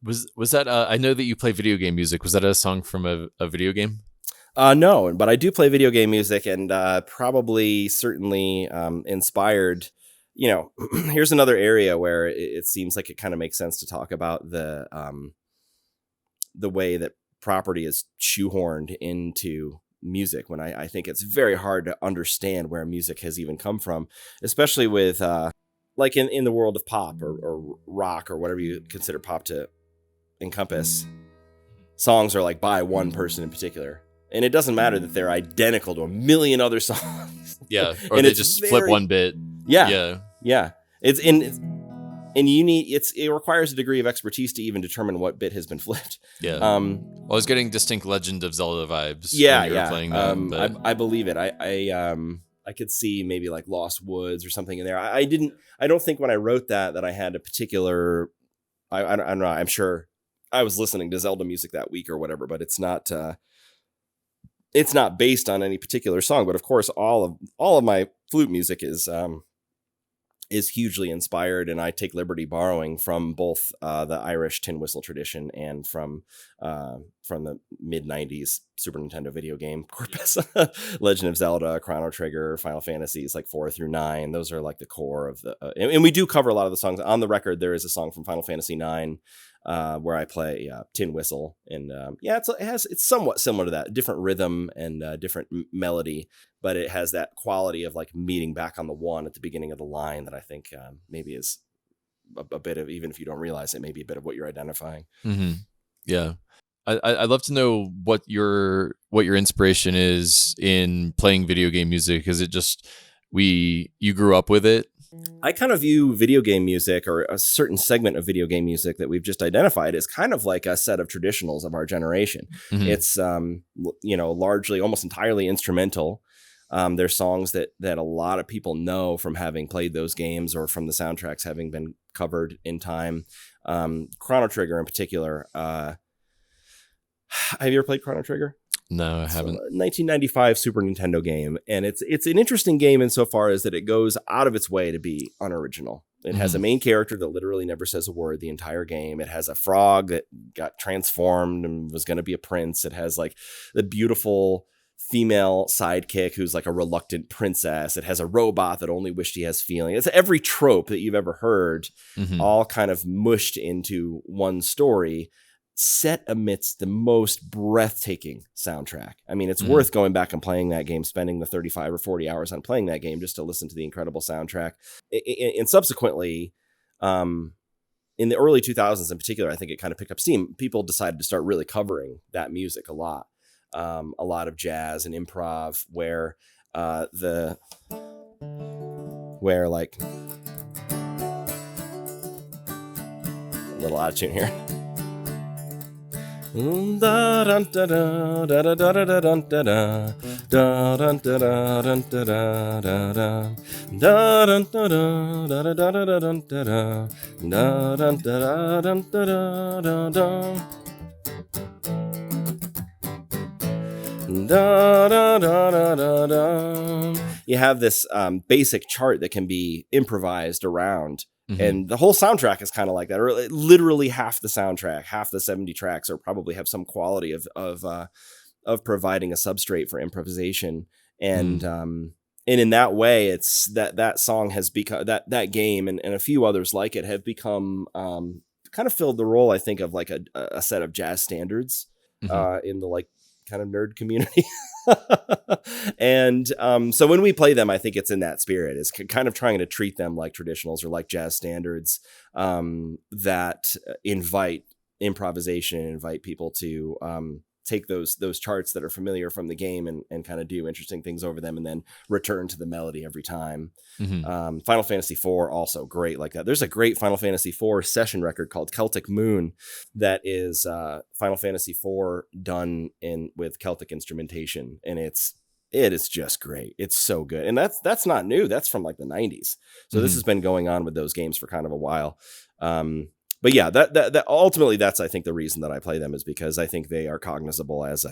Was that I know that you play video game music. Was that a song from a video game? No, but I do play video game music, and probably certainly inspired. Here's another area where it seems like it kind of makes sense to talk about the way that property is shoehorned into music, when I think it's very hard to understand where music has even come from, especially with like in the world of pop or rock or whatever you consider pop to encompass. Songs are like by one person in particular, and it doesn't matter that they're identical to a million other songs. Yeah, or they just flip one bit. Yeah. It requires a degree of expertise to even determine what bit has been flipped. Yeah. I was getting distinct Legend of Zelda vibes. Yeah, when you were playing that, I believe it. I could see maybe like Lost Woods or something in there. I don't think when I wrote that I had a particular. I don't know. I'm sure I was listening to Zelda music that week or whatever, but it's not. It's not based on any particular song, but of course, all of my flute music is hugely inspired, and I take liberty borrowing from both the Irish tin whistle tradition and from the mid-90s Super Nintendo video game corpus. Legend of Zelda, Chrono Trigger, Final Fantasies like 4 through 9. Those are like the core of the and we do cover a lot of the songs on the record. There is a song from Final Fantasy 9 where I play tin whistle, and it's somewhat similar to that, different rhythm and different melody, but it has that quality of like meeting back on the one at the beginning of the line that I think maybe is a bit of, even if you don't realize it, maybe a bit of what you're identifying. Mm-hmm. Yeah. I'd love to know what your inspiration is in playing video game music. Is it just you grew up with it? I kind of view video game music, or a certain segment of video game music that we've just identified, as kind of like a set of traditionals of our generation. Mm-hmm. It's largely, almost entirely instrumental. There's songs that a lot of people know from having played those games or from the soundtracks having been covered in time. Chrono Trigger in particular. Have you ever played Chrono Trigger? No, I haven't. 1995 Super Nintendo game, and it's an interesting game insofar as that it goes out of its way to be unoriginal. It has a main character that literally never says a word the entire game. It has a frog that got transformed and was going to be a prince. It has like the beautiful female sidekick who's like a reluctant princess. It has a robot that only wished he has feeling. It's every trope that you've ever heard, all kind of mushed into one story, set amidst the most breathtaking soundtrack. I mean, it's worth going back and playing that game, spending the 35 or 40 hours on playing that game just to listen to the incredible soundtrack. And subsequently, in the early 2000s in particular, I think it kind of picked up steam. People decided to start really covering that music a lot of jazz and improv where like a little out of tune here. You have this basic chart that can be improvised around. And the whole soundtrack is kind of like that, or literally half the soundtrack, half the 70 tracks, or probably have some quality of providing a substrate for improvisation. And in that way, it's that song has become that game and a few others like it have become kind of filled the role, I think, of like a set of jazz standards in the like kind of nerd community. And so when we play them, I think it's in that spirit. It's kind of trying to treat them like traditionals or like jazz standards that invite improvisation and invite people to take those charts that are familiar from the game and kind of do interesting things over them and then return to the melody every time. Final Fantasy IV also great like that. There's a great Final Fantasy IV session record called Celtic Moon that is Final Fantasy IV done with Celtic instrumentation, and it is just great. It's so good. And that's not new. That's from like the 90s. So this has been going on with those games for kind of a while. But yeah, that ultimately that's, I think, the reason that I play them is because I think they are cognizable as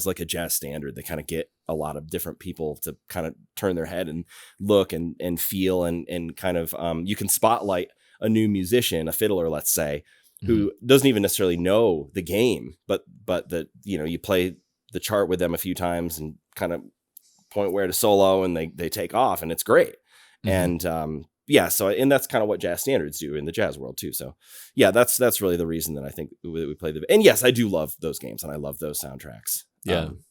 like a jazz standard. They kind of get a lot of different people to kind of turn their head and look and feel and kind of you can spotlight a new musician, a fiddler, let's say, who doesn't even necessarily know the game, but you play the chart with them a few times and kind of point where to solo, and they take off, and it's great. And and that's kind of what jazz standards do in the jazz world too. So yeah, that's really the reason that I think we play and yes, I do love those games and I love those soundtracks.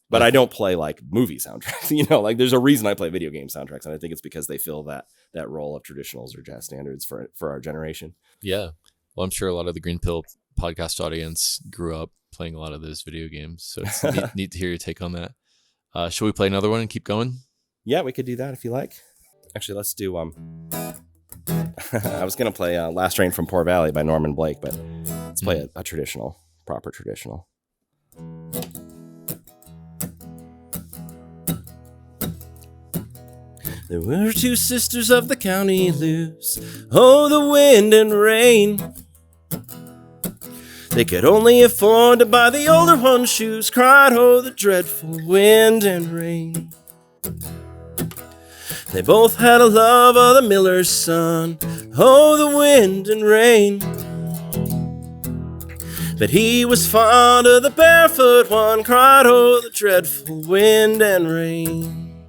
But I don't play like movie soundtracks, like there's a reason I play video game soundtracks. And I think it's because they fill that role of traditionals or jazz standards for our generation. Yeah. Well, I'm sure a lot of the Greenpill podcast audience grew up playing a lot of those video games. So it's neat to hear your take on that. Shall we play another one and keep going? Yeah, we could do that if you like. Actually, let's do I was going to play Last Train from Poor Valley by Norman Blake, but let's play a traditional, proper traditional. There were two sisters of the county loose. Oh, the wind and rain. They could only afford to buy the older one's shoes. Cried, oh, the dreadful wind and rain. They both had a love of the miller's son. Oh, the wind and rain. But he was fond of the barefoot one. Cried, oh, the dreadful wind and rain.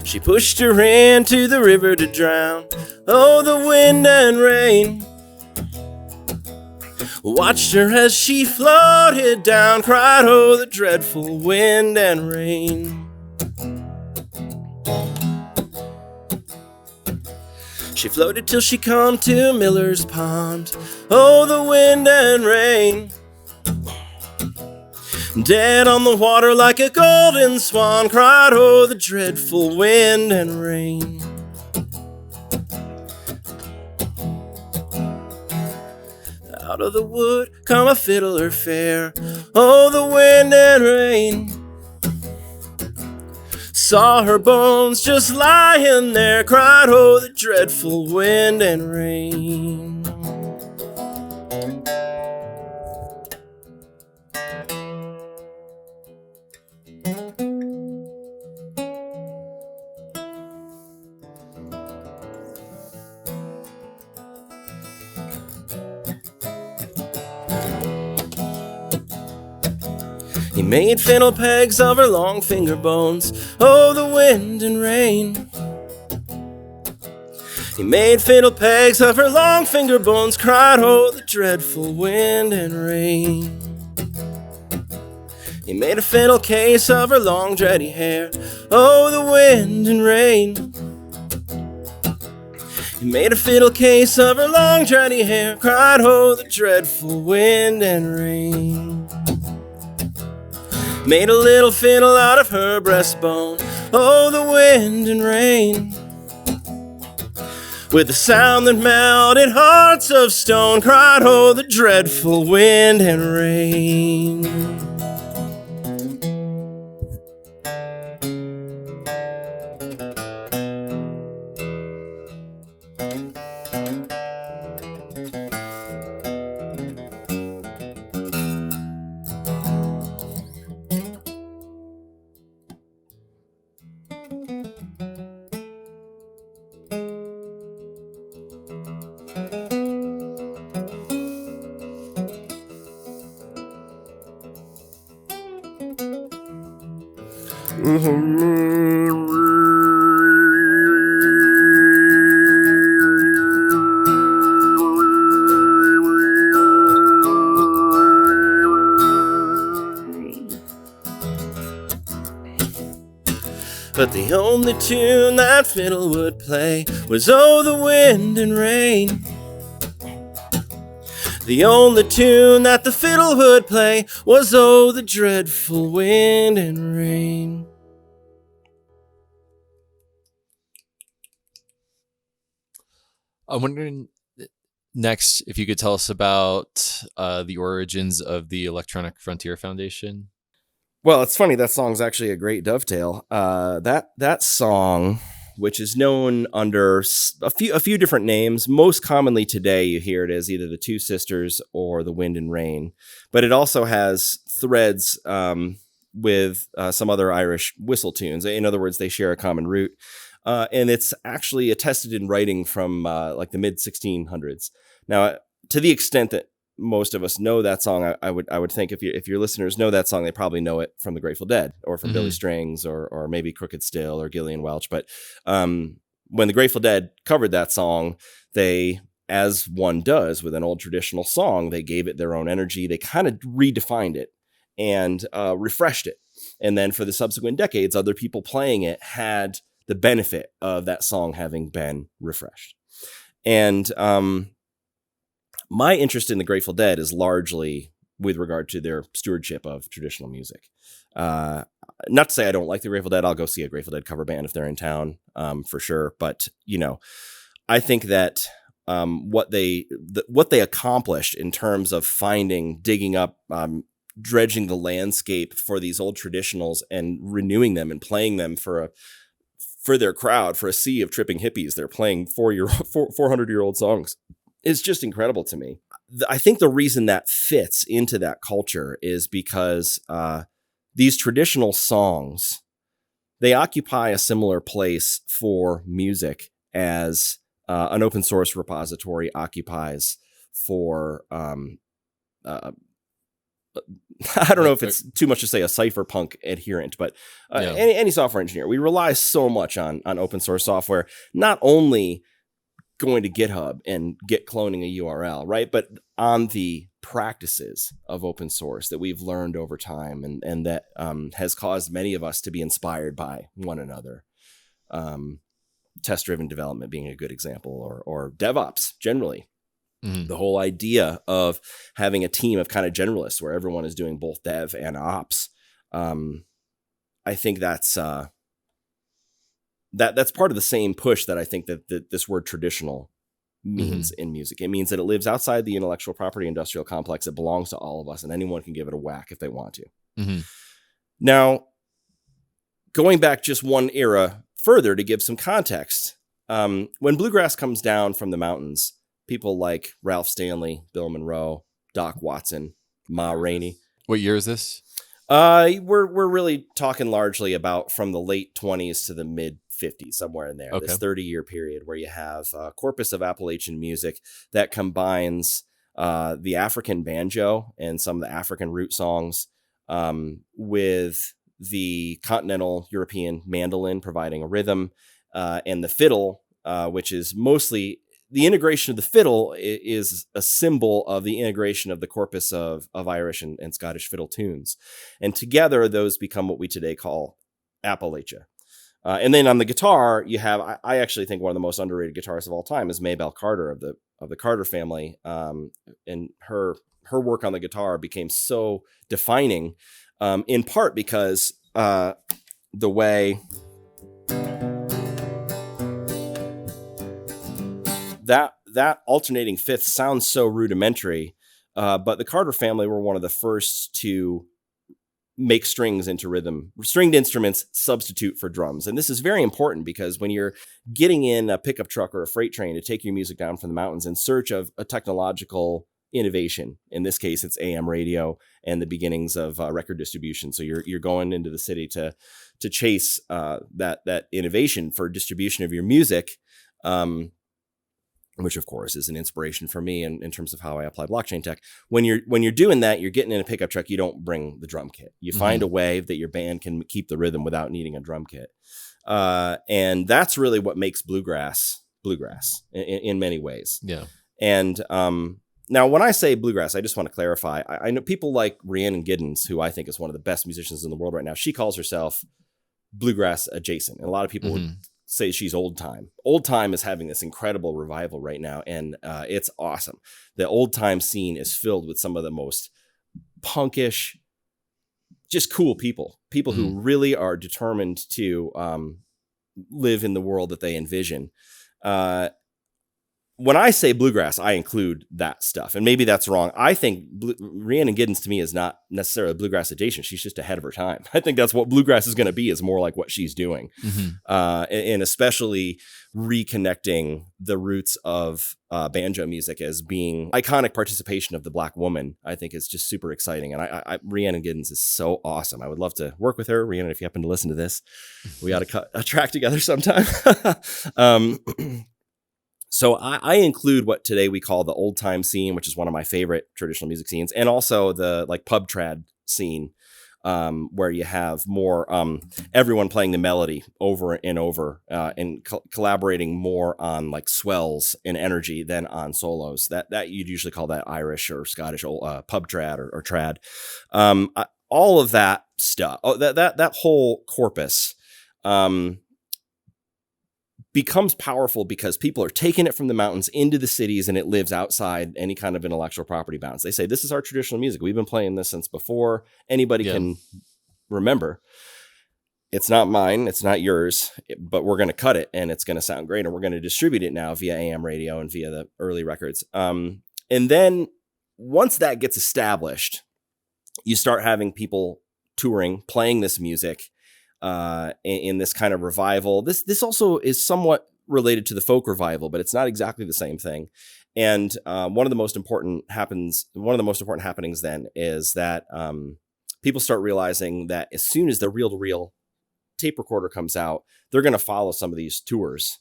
She pushed her into the river to drown. Oh, the wind and rain. Watched her as she floated down. Cried, oh, the dreadful wind and rain. She floated till she come to Miller's Pond. Oh, the wind and rain. Dead on the water like a golden swan. Cried, oh, the dreadful wind and rain. Out of the wood come a fiddler fair. Oh, the wind and rain. Saw her bones just lying there. Cried, oh, the dreadful wind and rain. He made fiddle pegs of her long finger bones. Oh, the wind and rain. He made fiddle pegs of her long finger bones. Cried, oh, the dreadful wind and rain. He made a fiddle case of her long dready hair. Oh, the wind and rain. He made a fiddle case of her long dready hair. Cried, oh, the dreadful wind and rain. Made a little fiddle out of her breastbone. Oh, the wind and rain. With a sound that melted hearts of stone. Cried, oh, the dreadful wind and rain. But the only tune that fiddle would play was oh, the wind and rain. The only tune that the fiddle would play was oh, the dreadful wind and rain. I'm wondering next if you could tell us about the origins of the Electronic Frontier Foundation. Well, it's funny. That song's actually a great dovetail. That song, which is known under a few different names, most commonly today you hear it as either the Two Sisters or the Wind and Rain, but it also has threads with some other Irish whistle tunes. In other words, they share a common root, and it's actually attested in writing from like the mid 1600s. Now, to the extent that most of us know that song, I would think if your listeners know that song, they probably know it from the Grateful Dead or from Billy Strings or maybe Crooked Still or Gillian Welch. But when the Grateful Dead covered that song, they, as one does with an old traditional song, they gave it their own energy. They kind of redefined it and refreshed it. And then for the subsequent decades, other people playing it had the benefit of that song having been refreshed. And my interest in the Grateful Dead is largely with regard to their stewardship of traditional music. Not to say I don't like the Grateful Dead. I'll go see a Grateful Dead cover band if they're in town, for sure. But, I think that what they accomplished in terms of digging up, dredging the landscape for these old traditionals and renewing them and playing them for their crowd, for a sea of tripping hippies, they're playing 400-year-old songs, is just incredible to me. I think the reason that fits into that culture is because these traditional songs, they occupy a similar place for music as an open source repository occupies for, I don't know if it's too much to say a cypherpunk adherent, but any software engineer, we rely so much on open source software, not only going to GitHub and git cloning a URL, right? But on the practices of open source that we've learned over time and that has caused many of us to be inspired by one another. Test-driven development being a good example, or DevOps generally. The whole idea of having a team of kind of generalists where everyone is doing both dev and ops. I think that's part of the same push that I think that this word traditional means in music. It means that it lives outside the intellectual property industrial complex. It belongs to all of us, and anyone can give it a whack if they want to. Now, going back just one era further to give some context, when bluegrass comes down from the mountains, people like Ralph Stanley, Bill Monroe, Doc Watson, Ma Rainey. What year is this? We're really talking largely about from the late 20s to the mid 50s, somewhere in there. Okay. This 30-year period where you have a corpus of Appalachian music that combines the African banjo and some of the African root songs with the continental European mandolin providing a rhythm, and the fiddle, which is mostly the integration of the fiddle is a symbol of the integration of the corpus of Irish and Scottish fiddle tunes. And together, those become what we today call Appalachia. And then on the guitar, you have, I actually think one of the most underrated guitarists of all time is Maybelle Carter of the Carter family. And her work on the guitar became so defining, in part because the way that alternating fifth sounds so rudimentary, but the Carter family were one of the first to make strings into rhythm. Stringed instruments substitute for drums. And this is very important because when you're getting in a pickup truck or a freight train to take your music down from the mountains in search of a technological innovation, in this case, it's AM radio and the beginnings of record distribution. So you're going into the city to chase that innovation for distribution of your music, which of course is an inspiration for me in terms of how I apply blockchain tech. When you're doing that, you're getting in a pickup truck, you don't bring the drum kit. You find a way that your band can keep the rhythm without needing a drum kit. And that's really what makes bluegrass in many ways. Yeah. And now when I say bluegrass, I just want to clarify. I know people like Rhiannon Giddens, who I think is one of the best musicians in the world right now. She calls herself bluegrass adjacent. And a lot of people would say she's old time. Old time is having this incredible revival right now, and it's awesome. The old time scene is filled with some of the most punkish, just cool people who really are determined to live in the world that they envision. When I say bluegrass, I include that stuff, and maybe that's wrong. I think Rhiannon Giddens to me is not necessarily bluegrass adjacent. She's just ahead of her time. I think that's what bluegrass is going to be, is more like what she's doing, and especially reconnecting the roots of banjo music as being iconic participation of the Black woman. I think is just super exciting, and I Rhiannon Giddens is so awesome. I would love to work with her. Rhiannon, if you happen to listen to this, we ought to cut a track together sometime. So I include what today we call the old time scene, which is one of my favorite traditional music scenes, and also the like pub trad scene, where you have more everyone playing the melody over and over, and collaborating more on like swells and energy than on solos. That you'd usually call that Irish or Scottish pub trad or trad. All of that stuff, that whole corpus becomes powerful because people are taking it from the mountains into the cities, and it lives outside any kind of intellectual property bounds. They say, this is our traditional music. We've been playing this since before anybody can remember. It's not mine. It's not yours, but we're going to cut it and it's going to sound great. And we're going to distribute it now via AM radio and via the early records. And then once that gets established, you start having people touring, playing this music, in this kind of revival. This also is somewhat related to the folk revival, but it's not exactly the same thing. And one of the most important happenings then is that people start realizing that as soon as the reel-to-reel tape recorder comes out, they're going to follow some of these tours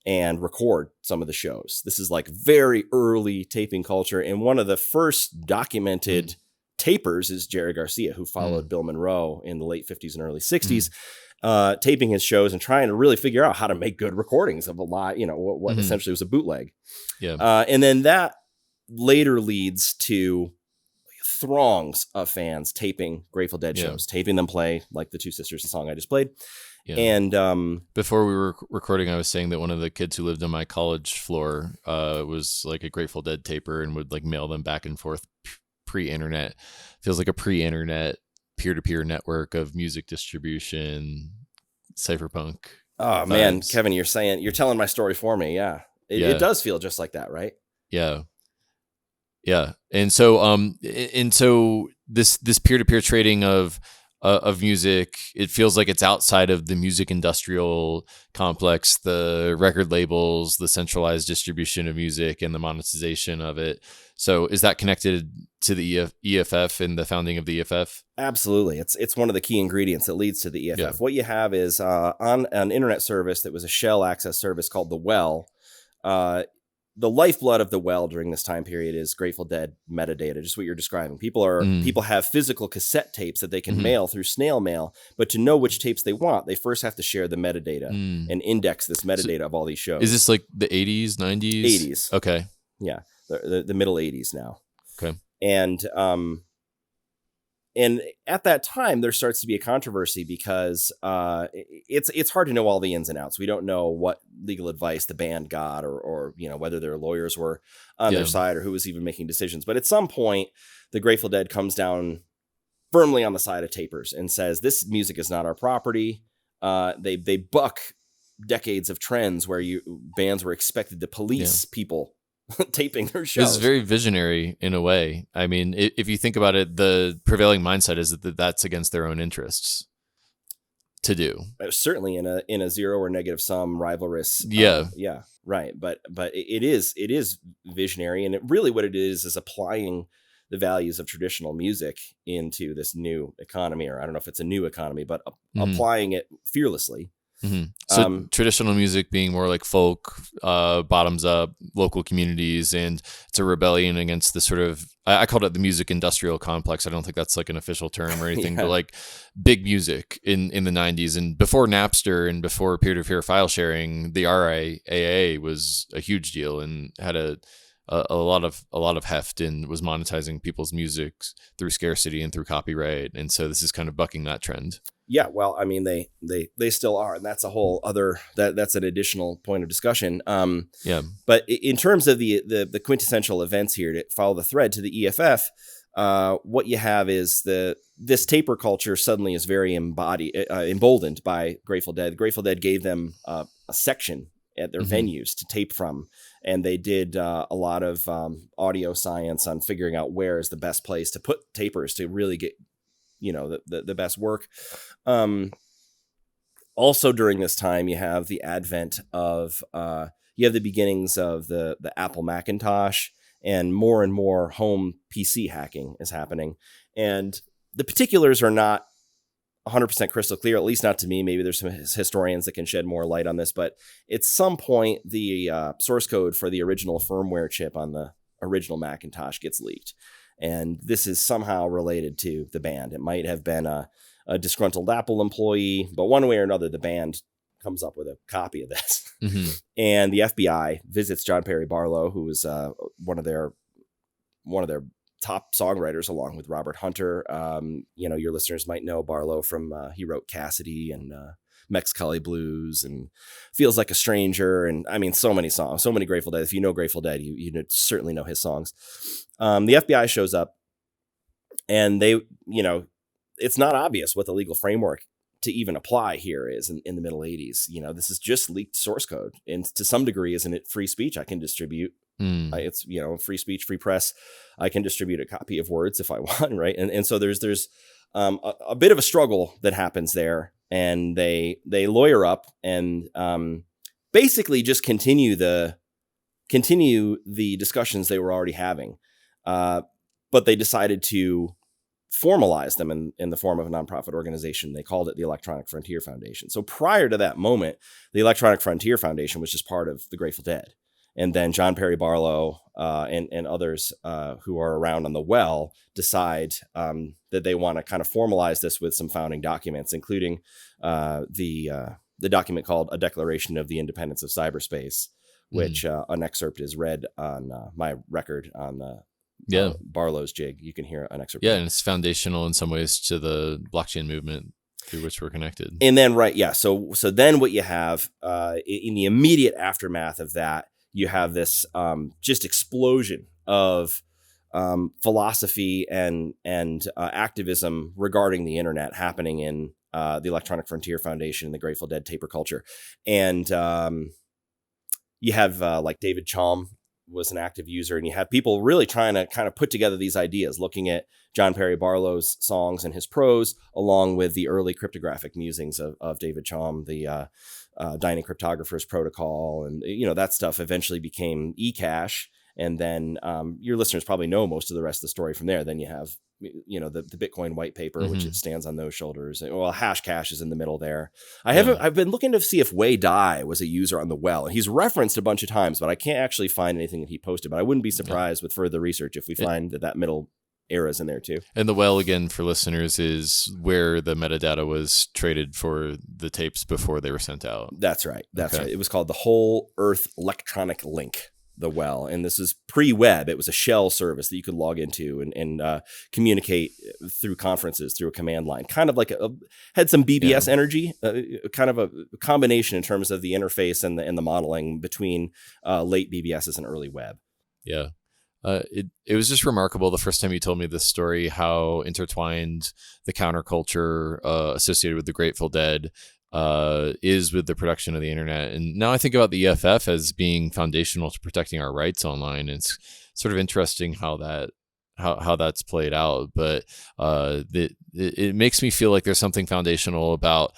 and record some of the shows. This is like very early taping culture, and one of the first documented tapers is Jerry Garcia, who followed Bill Monroe in the late 50s and early 60s, taping his shows and trying to really figure out how to make good recordings of a lot, what essentially was a bootleg. And then that later leads to throngs of fans taping Grateful Dead shows, taping them play like the Two Sisters, the song I just played. And before we were recording, I was saying that one of the kids who lived on my college floor was like a Grateful Dead taper and would like mail them back and forth pre-internet. Feels like a pre-internet peer-to-peer network of music distribution, cypherpunk. Oh man, Kevin, you're telling my story for me. Yeah. It does feel just like that, right? Yeah. And so this peer-to-peer trading of music, it feels like it's outside of the music industrial complex, the record labels, the centralized distribution of music, and the monetization of it. So is that connected to the EFF and the founding of the EFF? Absolutely. It's one of the key ingredients that leads to the EFF. Yeah. What you have is on an internet service that was a shell access service called The Well. The lifeblood of The Well during this time period is Grateful Dead metadata, just what you're describing. People have physical cassette tapes that they can mail through snail mail, but to know which tapes they want, they first have to share the metadata and index this metadata of all these shows. Is this like the 80s, 90s? 80s. Okay. Yeah. The middle 80s now. Okay. And at that time, there starts to be a controversy because it's hard to know all the ins and outs. We don't know what legal advice the band got, or whether their lawyers were on their side, or who was even making decisions. But at some point, the Grateful Dead comes down firmly on the side of tapers and says, "This music is not our property." They buck decades of trends where bands were expected to police people taping their shows. It's very visionary in a way. I mean, if you think about it, the prevailing mindset is that that's against their own interests to do. Certainly in a zero or negative sum rivalrous. Right. But it is visionary, and really what it is applying the values of traditional music into this new economy, or I don't know if it's a new economy, but applying it fearlessly. So traditional music being more like folk, bottoms up, local communities, and it's a rebellion against the sort of, I called it the music industrial complex. I don't think that's like an official term or anything, but like big music in the 90s and before Napster and before peer-to-peer file sharing, the RIAA was a huge deal and had a lot of heft and was monetizing people's music through scarcity and through copyright. And so this is kind of bucking that trend. Yeah, well, I mean, they still are, and that's a whole other that's an additional point of discussion. But in terms of the quintessential events here, to follow the thread to the EFF, what you have is this taper culture suddenly is very emboldened by Grateful Dead. Grateful Dead gave them a section at their venues to tape from, and they did a lot of audio science on figuring out where is the best place to put tapers to really get the best work. Also during this time, you have the advent of you have the beginnings of the Apple Macintosh, and more home PC hacking is happening. And the particulars are not 100% crystal clear, at least not to me. Maybe there's some historians that can shed more light on this, but at some point the source code for the original firmware chip on the original Macintosh gets leaked. And this is somehow related to the band. It might have been a disgruntled Apple employee, but one way or another, the band comes up with a copy of this. Mm-hmm. And the FBI visits John Perry Barlow, who was one of their top songwriters, along with Robert Hunter. Your listeners might know Barlow from he wrote Cassidy and Mexicali Blues and Feels Like a Stranger, and I mean so many songs, so many Grateful Dead. If you know Grateful Dead, you certainly know his songs. The FBI shows up, and they, it's not obvious what the legal framework to even apply here is in the middle 80s. This is just leaked source code, and to some degree, isn't it free speech? I can distribute. It's free speech, free press. I can distribute a copy of words if I want, right? And so there's a bit of a struggle that happens there, and they lawyer up and basically just continue the discussions they were already having, but they decided to formalize them in the form of a nonprofit organization. They called it the Electronic Frontier Foundation. So prior to that moment, the Electronic Frontier Foundation was just part of the Grateful Dead. And then John Perry Barlow and others who are around on the well decide that they want to kind of formalize this with some founding documents, including the document called A Declaration of the Independence of Cyberspace, which an excerpt is read on my record on Barlow's jig. You can hear an excerpt. Yeah, and it's foundational in some ways to the blockchain movement through which we're connected. And then, so then what you have in the immediate aftermath of that, you have this just explosion of philosophy and activism regarding the internet happening in the Electronic Frontier Foundation and the Grateful Dead taper culture. And you have like David Chaum was an active user, and you have people really trying to kind of put together these ideas, looking at John Perry Barlow's songs and his prose, along with the early cryptographic musings of David Chaum, the Dining Cryptographer's Protocol, and that stuff eventually became eCash. And then your listeners probably know most of the rest of the story from there. Then you have the Bitcoin white paper, which it stands on those shoulders. Well, Hashcash is in the middle there. I've been looking to see if Wei Dai was a user on the well, and he's referenced a bunch of times, but I can't actually find anything that he posted. But I wouldn't be surprised with further research if we find that middle era is in there too. And the well, again, for listeners, is where the metadata was traded for the tapes before they were sent out. That's right. Right. It was called the Whole Earth Electronic Link, the well. And this is pre-web. It was a shell service that you could log into and communicate through conferences through a command line. Kind of like had some BBS energy, kind of a combination in terms of the interface and the modeling between late BBSs and early web. Yeah. It was just remarkable the first time you told me this story, how intertwined the counterculture associated with the Grateful Dead is with the production of the internet. And now I think about the EFF as being foundational to protecting our rights online. It's sort of interesting how that's played out. But it makes me feel like there's something foundational about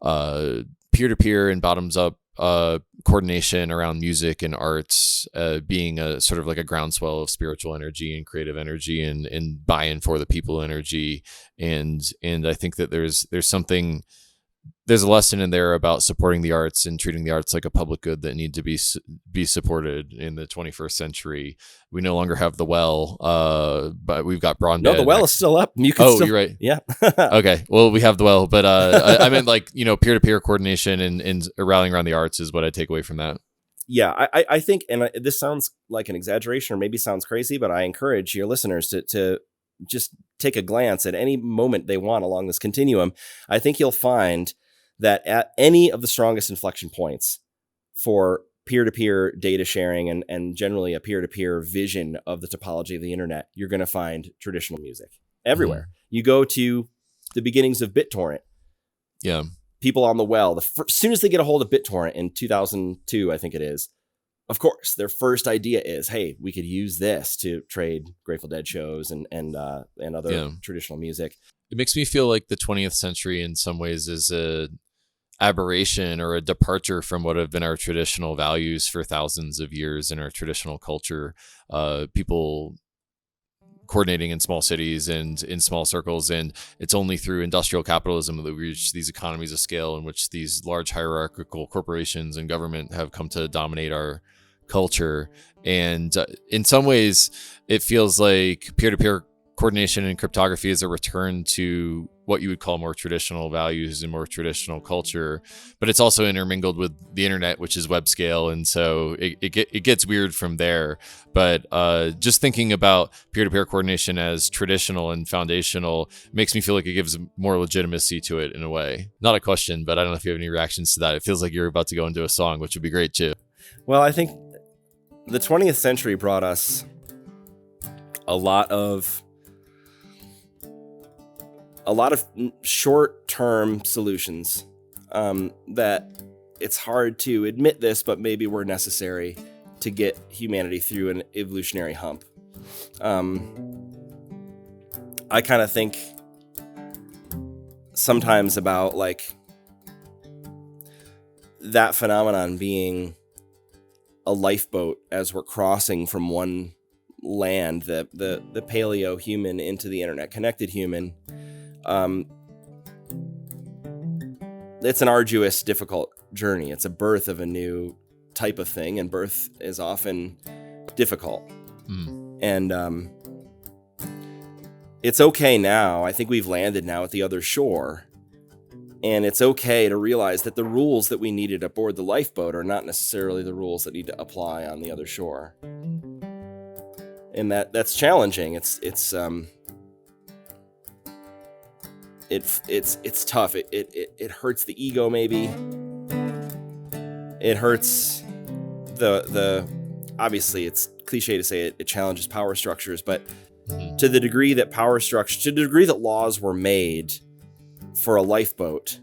peer-to-peer and bottoms-up coordination around music and arts being a sort of like a groundswell of spiritual energy and creative energy and buy-in for the people energy. And I think that there's a lesson in there about supporting the arts and treating the arts like a public good that need to be supported in the 21st century. We no longer have the well, but we've got broadband. No, the well is still up. You're right. Yeah. Okay. Well, we have the well, but I meant like, peer-to-peer coordination and rallying around the arts is what I take away from that. Yeah, I think, and this sounds like an exaggeration or maybe sounds crazy, but I encourage your listeners to just take a glance at any moment they want along this continuum. I think you'll find that at any of the strongest inflection points for peer-to-peer data sharing and generally a peer-to-peer vision of the topology of the internet, you're going to find traditional music everywhere. You go to the beginnings of BitTorrent. Yeah. People on the well, as soon as they get a hold of BitTorrent in 2002, I think it is, of course, their first idea is, hey, we could use this to trade Grateful Dead shows and other traditional music. It makes me feel like the 20th century in some ways is a aberration or a departure from what have been our traditional values for thousands of years in our traditional culture. People coordinating in small cities and in small circles. And it's only through industrial capitalism that we reach these economies of scale in which these large hierarchical corporations and government have come to dominate our culture. And in some ways, it feels like peer-to-peer coordination and cryptography is a return to what you would call more traditional values and more traditional culture, but it's also intermingled with the internet, which is web scale. And so it gets weird from there. But just thinking about peer-to-peer coordination as traditional and foundational makes me feel like it gives more legitimacy to it in a way. Not a question, but I don't know if you have any reactions to that. It feels like you're about to go into a song, which would be great too. Well, I think the 20th century brought us a lot of short-term solutions that it's hard to admit this, but maybe were necessary to get humanity through an evolutionary hump. I kind of think sometimes about like that phenomenon being a lifeboat as we're crossing from one land, the paleo human into the internet connected human. It's an arduous, difficult journey. It's a birth of a new type of thing, and birth is often difficult. And it's okay now. I think we've landed now at the other shore, and it's okay to realize that the rules that we needed aboard the lifeboat are not necessarily the rules that need to apply on the other shore. And that's challenging. It's tough. It hurts the ego, maybe. It hurts the obviously it's cliche to say it challenges power structures, but to the degree that laws were made for a lifeboat,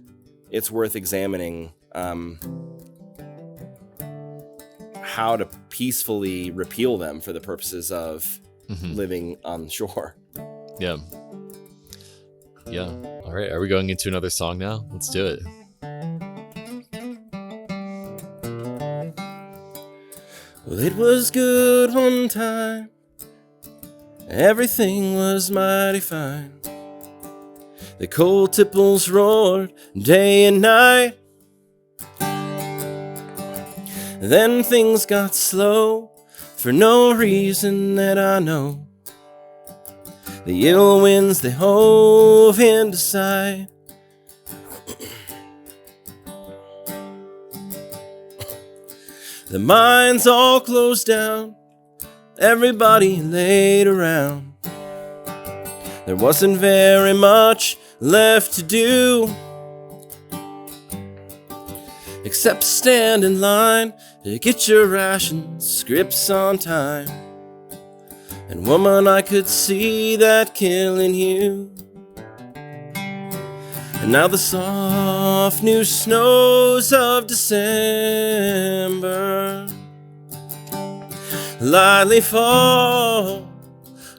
it's worth examining how to peacefully repeal them for the purposes of living on shore. Yeah. All right. Are we going into another song now? Let's do it. Well, it was good one time. Everything was mighty fine. The cold tipples roared day and night. Then things got slow for no reason that I know. The ill winds, they hove into sight. The mines all closed down. Everybody laid around. There wasn't very much left to do except stand in line to get your rations, scripts on time. And woman, I could see that killing you. And now the soft new snows of December lightly fall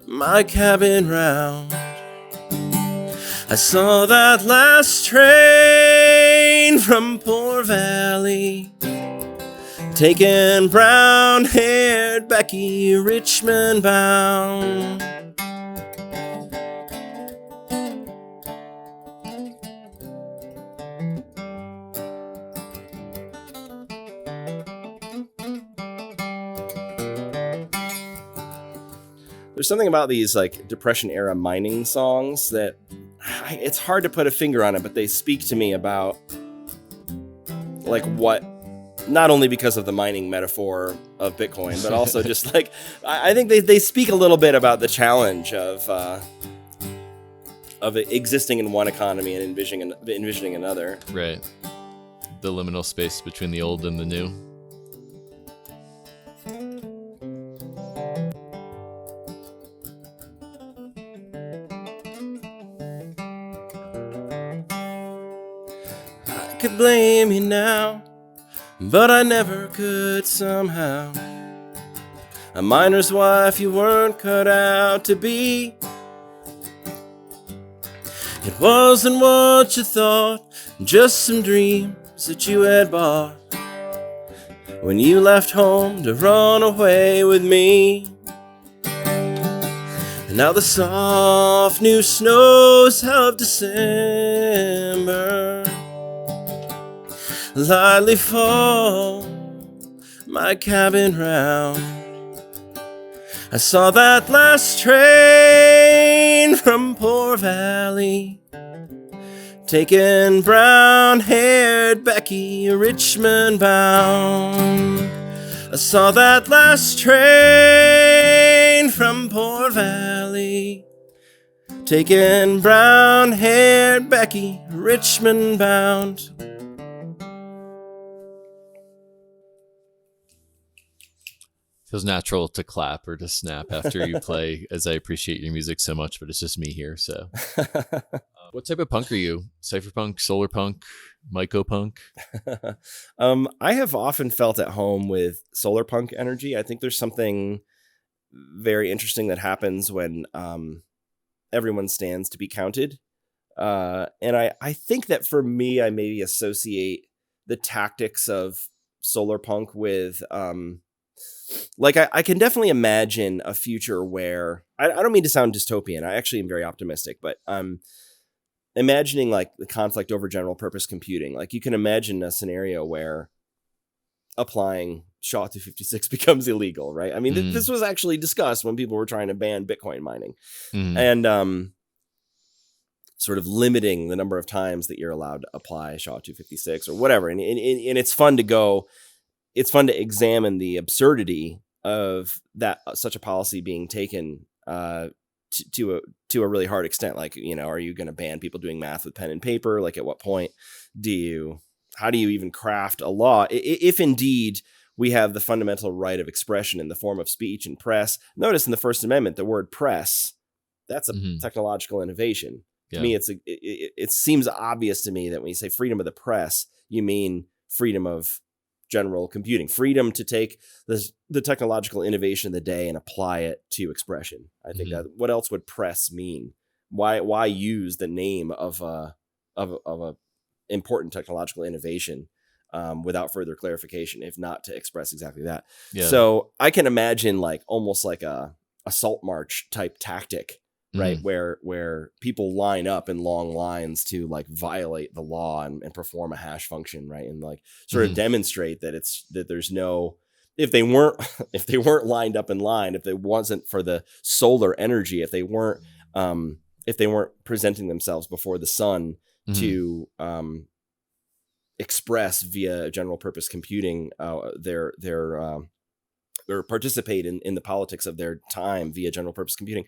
my cabin round. I saw that last train from Poor Valley, taking brown-haired Becky Richmond bound. There's something about these like Depression-era mining songs that it's hard to put a finger on it, but they speak to me about like what, not only because of the mining metaphor of Bitcoin, but also just like, I think they speak a little bit about the challenge of existing in one economy and envisioning another. Right. The liminal space between the old and the new. I could blame you now, but I never could somehow. A miner's wife you weren't cut out to be. It wasn't what you thought, just some dreams that you had bought when you left home to run away with me. And now the soft new snows of December lightly fall my cabin round. I saw that last train from Poor Valley, taking brown-haired Becky Richmond bound. I saw that last train from Poor Valley, taking brown-haired Becky Richmond bound. Feels natural to clap or to snap after you play, as I appreciate your music so much, but it's just me here. So, what type of punk are you? Cypherpunk, solar punk, myco punk? I have often felt at home with solar punk energy. I think there's something very interesting that happens when everyone stands to be counted. And I think that for me, I maybe associate the tactics of solar punk with... like I can definitely imagine a future where I don't mean to sound dystopian. I actually am very optimistic, but imagining like the conflict over general purpose computing. Like you can imagine a scenario where applying SHA-256 becomes illegal, right? I mean, this was actually discussed when people were trying to ban Bitcoin mining, and sort of limiting the number of times that you're allowed to apply SHA-256 or whatever. And it's fun to go. It's fun to examine the absurdity of that such a policy being taken to a really hard extent. Like, you know, are you going to ban people doing math with pen and paper? Like, at what point how do you even craft a law? If indeed we have the fundamental right of expression in the form of speech and press. Notice in the First Amendment, the word press, that's a technological innovation. To me, it seems obvious to me that when you say freedom of the press, you mean freedom of general computing, freedom to take the technological innovation of the day and apply it to expression. I think that what else would press mean? Why use the name of a important technological innovation without further clarification, if not to express exactly that? Yeah. So I can imagine like almost like a assault march type tactic, right? Where people line up in long lines to like violate the law and perform a hash function, right? And like sort of demonstrate that there's no, if they weren't lined up in line, if it wasn't for the solar energy, if they weren't presenting themselves before the sun to express via general purpose computing their or participate in the politics of their time via general purpose computing,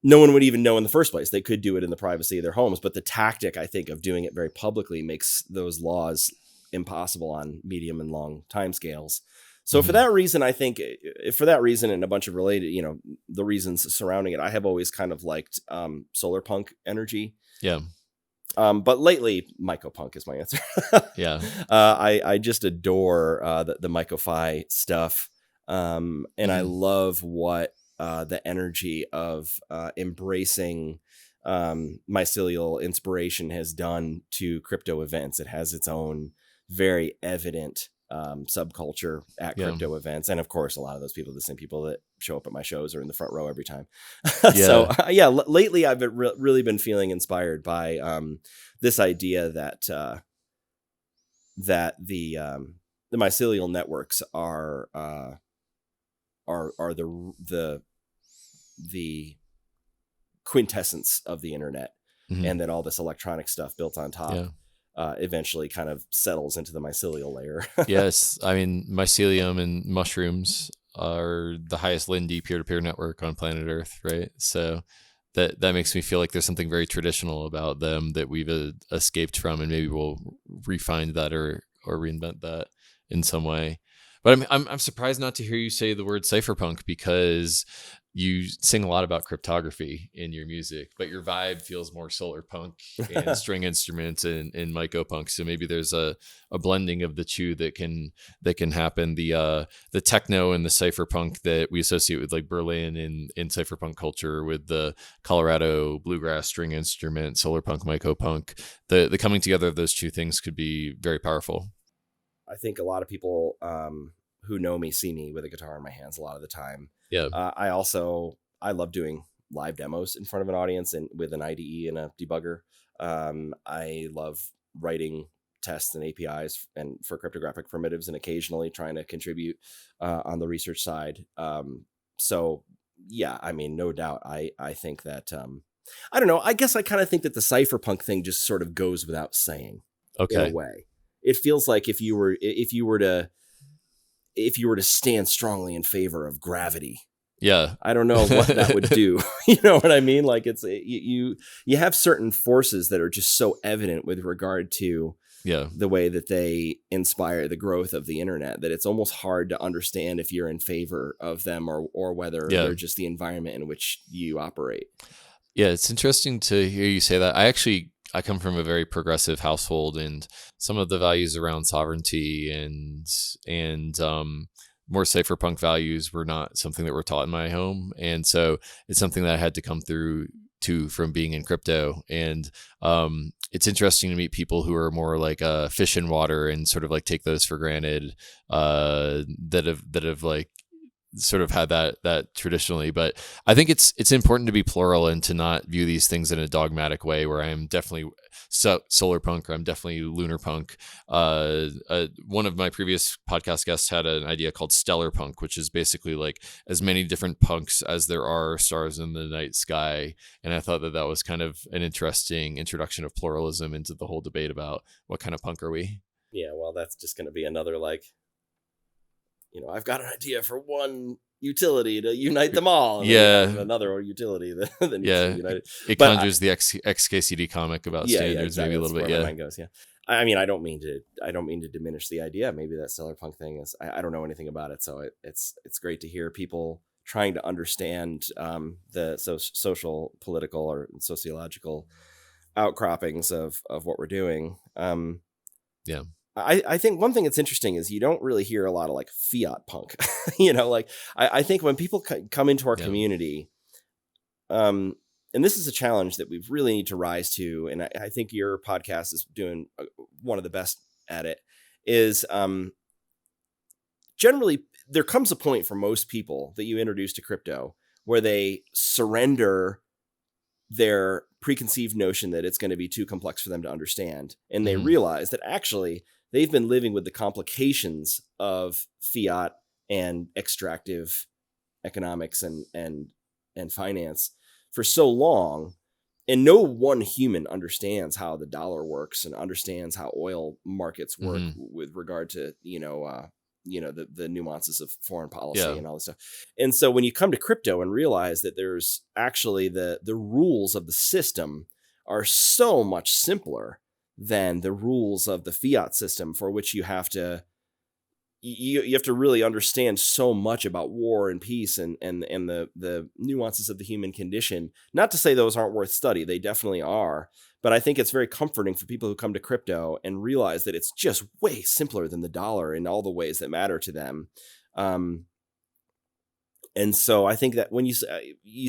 no one would even know in the first place. They could do it in the privacy of their homes, but the tactic, I think, of doing it very publicly makes those laws impossible on medium and long timescales. So for that reason, I think and a bunch of related, you know, the reasons surrounding it, I have always kind of liked solar punk energy. Yeah. But lately, mycopunk is my answer. Yeah. I just adore the myco-fi stuff. And I love what the energy of embracing mycelial inspiration has done to crypto events. It has its own very evident subculture at crypto events. And of course, a lot of those people are the same people that show up at my shows or in the front row every time. So lately I've really been feeling inspired by this idea that the mycelial networks are the quintessence of the internet, and that all this electronic stuff built on top eventually kind of settles into the mycelial layer. Yes. I mean, mycelium and mushrooms are the highest Lindy peer-to-peer network on planet Earth, right? So that makes me feel like there's something very traditional about them that we've escaped from, and maybe we'll refine that or reinvent that in some way. But I'm surprised not to hear you say the word cypherpunk, because you sing a lot about cryptography in your music, but your vibe feels more solar punk and string instruments and myco punk. So maybe there's a blending of the two that can happen. The techno and the cypherpunk that we associate with like Berlin in cypherpunk culture, with the Colorado bluegrass string instrument, solar punk, myco punk, the coming together of those two things could be very powerful. I think a lot of people who know me see me with a guitar in my hands a lot of the time. Yeah. I also I love doing live demos in front of an audience and with an IDE and a debugger. I love writing tests and APIs and for cryptographic primitives, and occasionally trying to contribute on the research side. So yeah, I mean, no doubt. I think that, I don't know. I guess I kind of think that the cypherpunk thing just sort of goes without saying in a way. It feels like if you were to stand strongly in favor of gravity, I don't know what that would do. You know what I mean? Like you have certain forces that are just so evident with regard to the way that they inspire the growth of the internet, that it's almost hard to understand if you're in favor of them or whether they're just the environment in which you operate. Yeah, it's interesting to hear you say that. I come from a very progressive household, and some of the values around sovereignty and more cypherpunk values were not something that were taught in my home. And so it's something that I had to come through to from being in crypto. And it's interesting to meet people who are more like fish in water and sort of like take those for granted, that have like sort of had that traditionally. But I think it's important to be plural and to not view these things in a dogmatic way, where I am definitely solar punk or I'm definitely lunar punk. One of my previous podcast guests had an idea called stellar punk, which is basically like as many different punks as there are stars in the night sky. And I thought that was kind of an interesting introduction of pluralism into the whole debate about what kind of punk are we. Yeah, well, that's just going to be another, like, you know, I've got an idea for one utility to unite them all. And another utility that needs to be united. It conjures the XKCD comic about standards, exactly. Maybe a little bit. My mind goes, I mean, I don't mean to diminish the idea. Maybe that stellar punk thing is, I don't know anything about it. So it's great to hear people trying to understand the social, political, or sociological outcroppings of what we're doing. I think one thing that's interesting is you don't really hear a lot of like fiat punk. You know, like I think when people come into our community, and this is a challenge that we really need to rise to, and I think your podcast is doing one of the best at it, is generally there comes a point for most people that you introduce to crypto where they surrender their preconceived notion that it's going to be too complex for them to understand. And they realize that actually they've been living with the complications of fiat and extractive economics and finance for so long. And no one human understands how the dollar works and understands how oil markets work with regard to, the nuances of foreign policy and all this stuff. And so when you come to crypto and realize that there's actually the rules of the system are so much simpler than the rules of the fiat system, for which you have to really understand so much about war and peace and the nuances of the human condition. Not to say those aren't worth study. They definitely are. But I think it's very comforting for people who come to crypto and realize that it's just way simpler than the dollar in all the ways that matter to them. And so I think that when you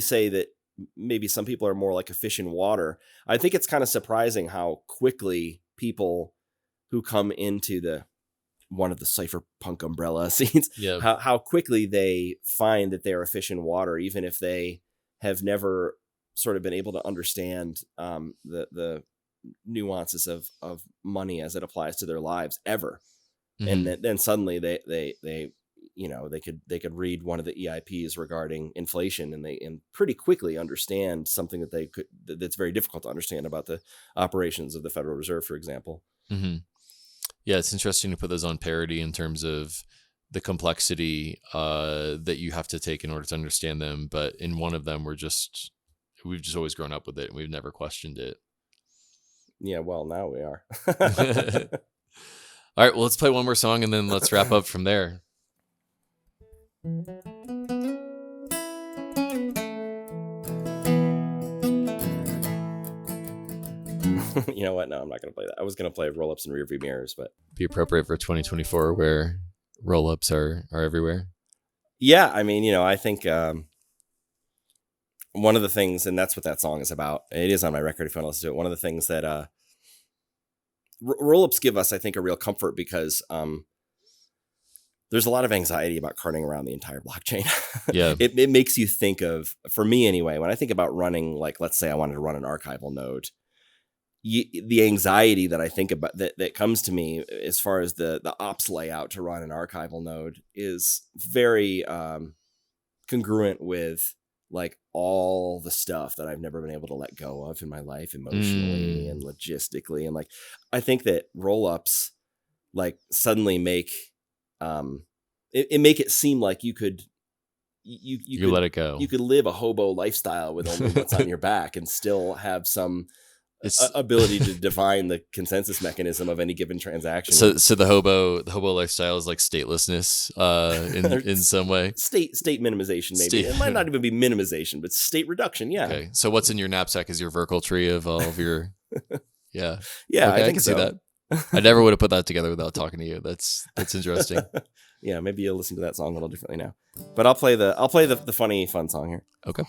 say that maybe some people are more like a fish in water, I think it's kind of surprising how quickly people who come into one of the cypherpunk umbrella scenes, how quickly they find that they're a fish in water, even if they have never sort of been able to understand the nuances of money as it applies to their lives ever. And then suddenly they could read one of the EIPs regarding inflation, and pretty quickly understand something that's very difficult to understand about the operations of the Federal Reserve, for example. Yeah, it's interesting to put those on parity in terms of the complexity that you have to take in order to understand them. But in one of them, we've just always grown up with it, and we've never questioned it. Yeah, well, now we are. All right, well, let's play one more song, and then let's wrap up from there. You know what? No, I'm not going to play that. I was going to play roll-ups and rearview mirrors, but be appropriate for 2024 where roll-ups are everywhere. Yeah, I mean, I think one of the things, and that's what that song is about. It is on my record if you want to listen to it. One of the things that roll-ups give us, I think, a real comfort because there's a lot of anxiety about carting around the entire blockchain. Yeah. It makes you think of, for me anyway, when I think about running, like, let's say I wanted to run an archival node, the anxiety that I think about that comes to me as far as the ops layout to run an archival node is very congruent with like all the stuff that I've never been able to let go of in my life, emotionally and logistically. And like, I think that roll-ups like suddenly make it make it seem like you could let it go. You could live a hobo lifestyle with only what's on your back and still have some ability to define the consensus mechanism of any given transaction. So the hobo lifestyle is like statelessness in some way. State minimization, maybe. It might not even be minimization, but state reduction. Yeah. Okay. So what's in your knapsack is your Verkle tree of all of your. Yeah. Yeah. Okay, I can so. see that. I never would have put that together without talking to you. That's interesting. Yeah. Maybe you'll listen to that song a little differently now. But I'll play the funny fun song here. Okay.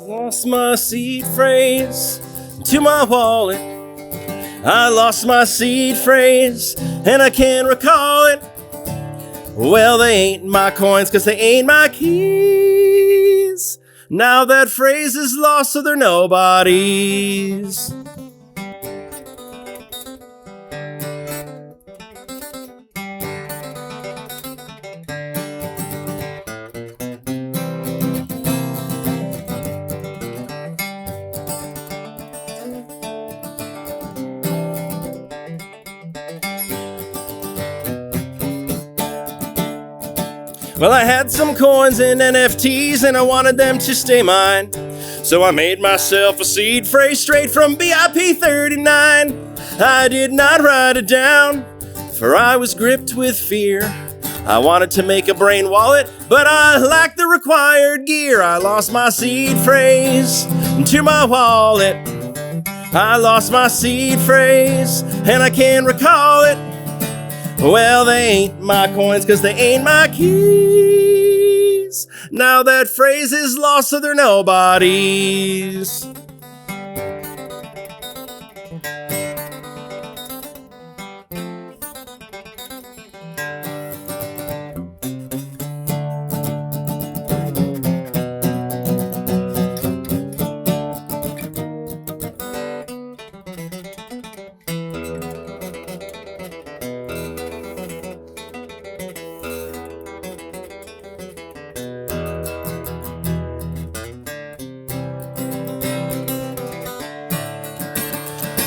Lost my seed phrase to my wallet. I lost my seed phrase and I can't recall it. Well, they ain't my coins 'cause they ain't my keys. Now that phrase is lost, so they're nobody's. Well, I had some coins in NFTs and I wanted them to stay mine. So I made myself a seed phrase straight from BIP 39. I did not write it down, for I was gripped with fear. I wanted to make a brain wallet, but I lacked the required gear. I lost my seed phrase to my wallet. I lost my seed phrase and I can't recall it. Well, they ain't my coins 'cause they ain't my keys. Now that phrase is lost, so they're nobody's.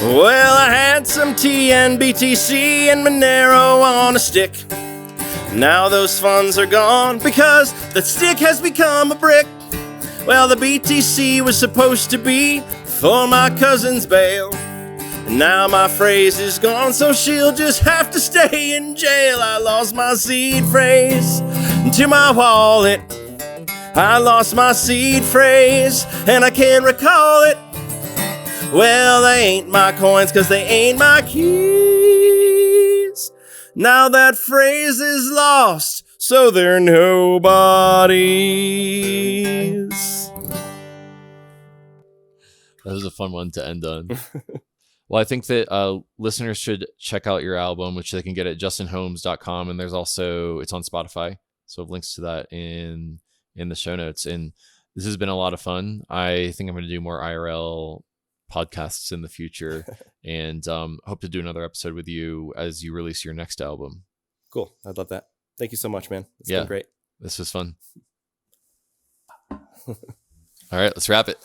Well, I had some TNBTC and Monero on a stick. Now those funds are gone because the stick has become a brick. Well, the BTC was supposed to be for my cousin's bail. And now my phrase is gone, so she'll just have to stay in jail. I lost my seed phrase to my wallet. I lost my seed phrase and I can't recall it. Well, they ain't my coins 'cause they ain't my keys. Now that phrase is lost, so they're nobodies. That was a fun one to end on. Well, I think that listeners should check out your album, which they can get at justinholmes.com. And there's also, it's on Spotify. So I have links to that in the show notes. And this has been a lot of fun. I think I'm going to do more IRL podcasts in the future and hope to do another episode with you as you release your next album. Cool. I'd love that. Thank you so much, man. It's been great. This was fun. All right, let's wrap it.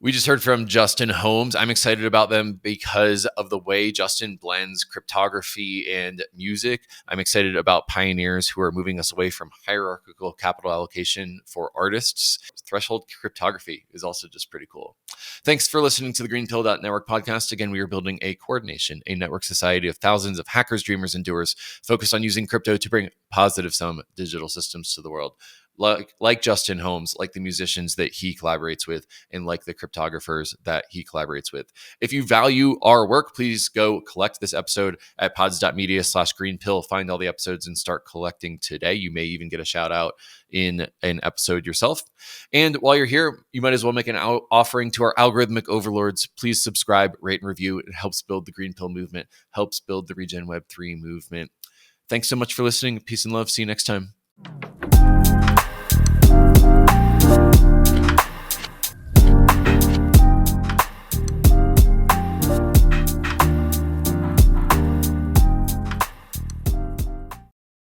We just heard from Justin Holmes. I'm excited about them because of the way Justin blends cryptography and music. I'm excited about pioneers who are moving us away from hierarchical capital allocation for artists. Threshold cryptography is also just pretty cool. Thanks for listening to the GreenPilled.network podcast. Again, we are building a coordination, a network society of thousands of hackers, dreamers, and doers focused on using crypto to bring positive sum digital systems to the world. Like Justin Holmes, like the musicians that he collaborates with, and like the cryptographers that he collaborates with. If you value our work, please go collect this episode at pods.media/greenpill. Find all the episodes and start collecting today. You may even get a shout out in an episode yourself. And while you're here, you might as well make an offering to our algorithmic overlords. Please subscribe, rate, and review. It helps build the Green Pill movement, helps build the Regen Web 3 movement. Thanks so much for listening. Peace and love. See you next time.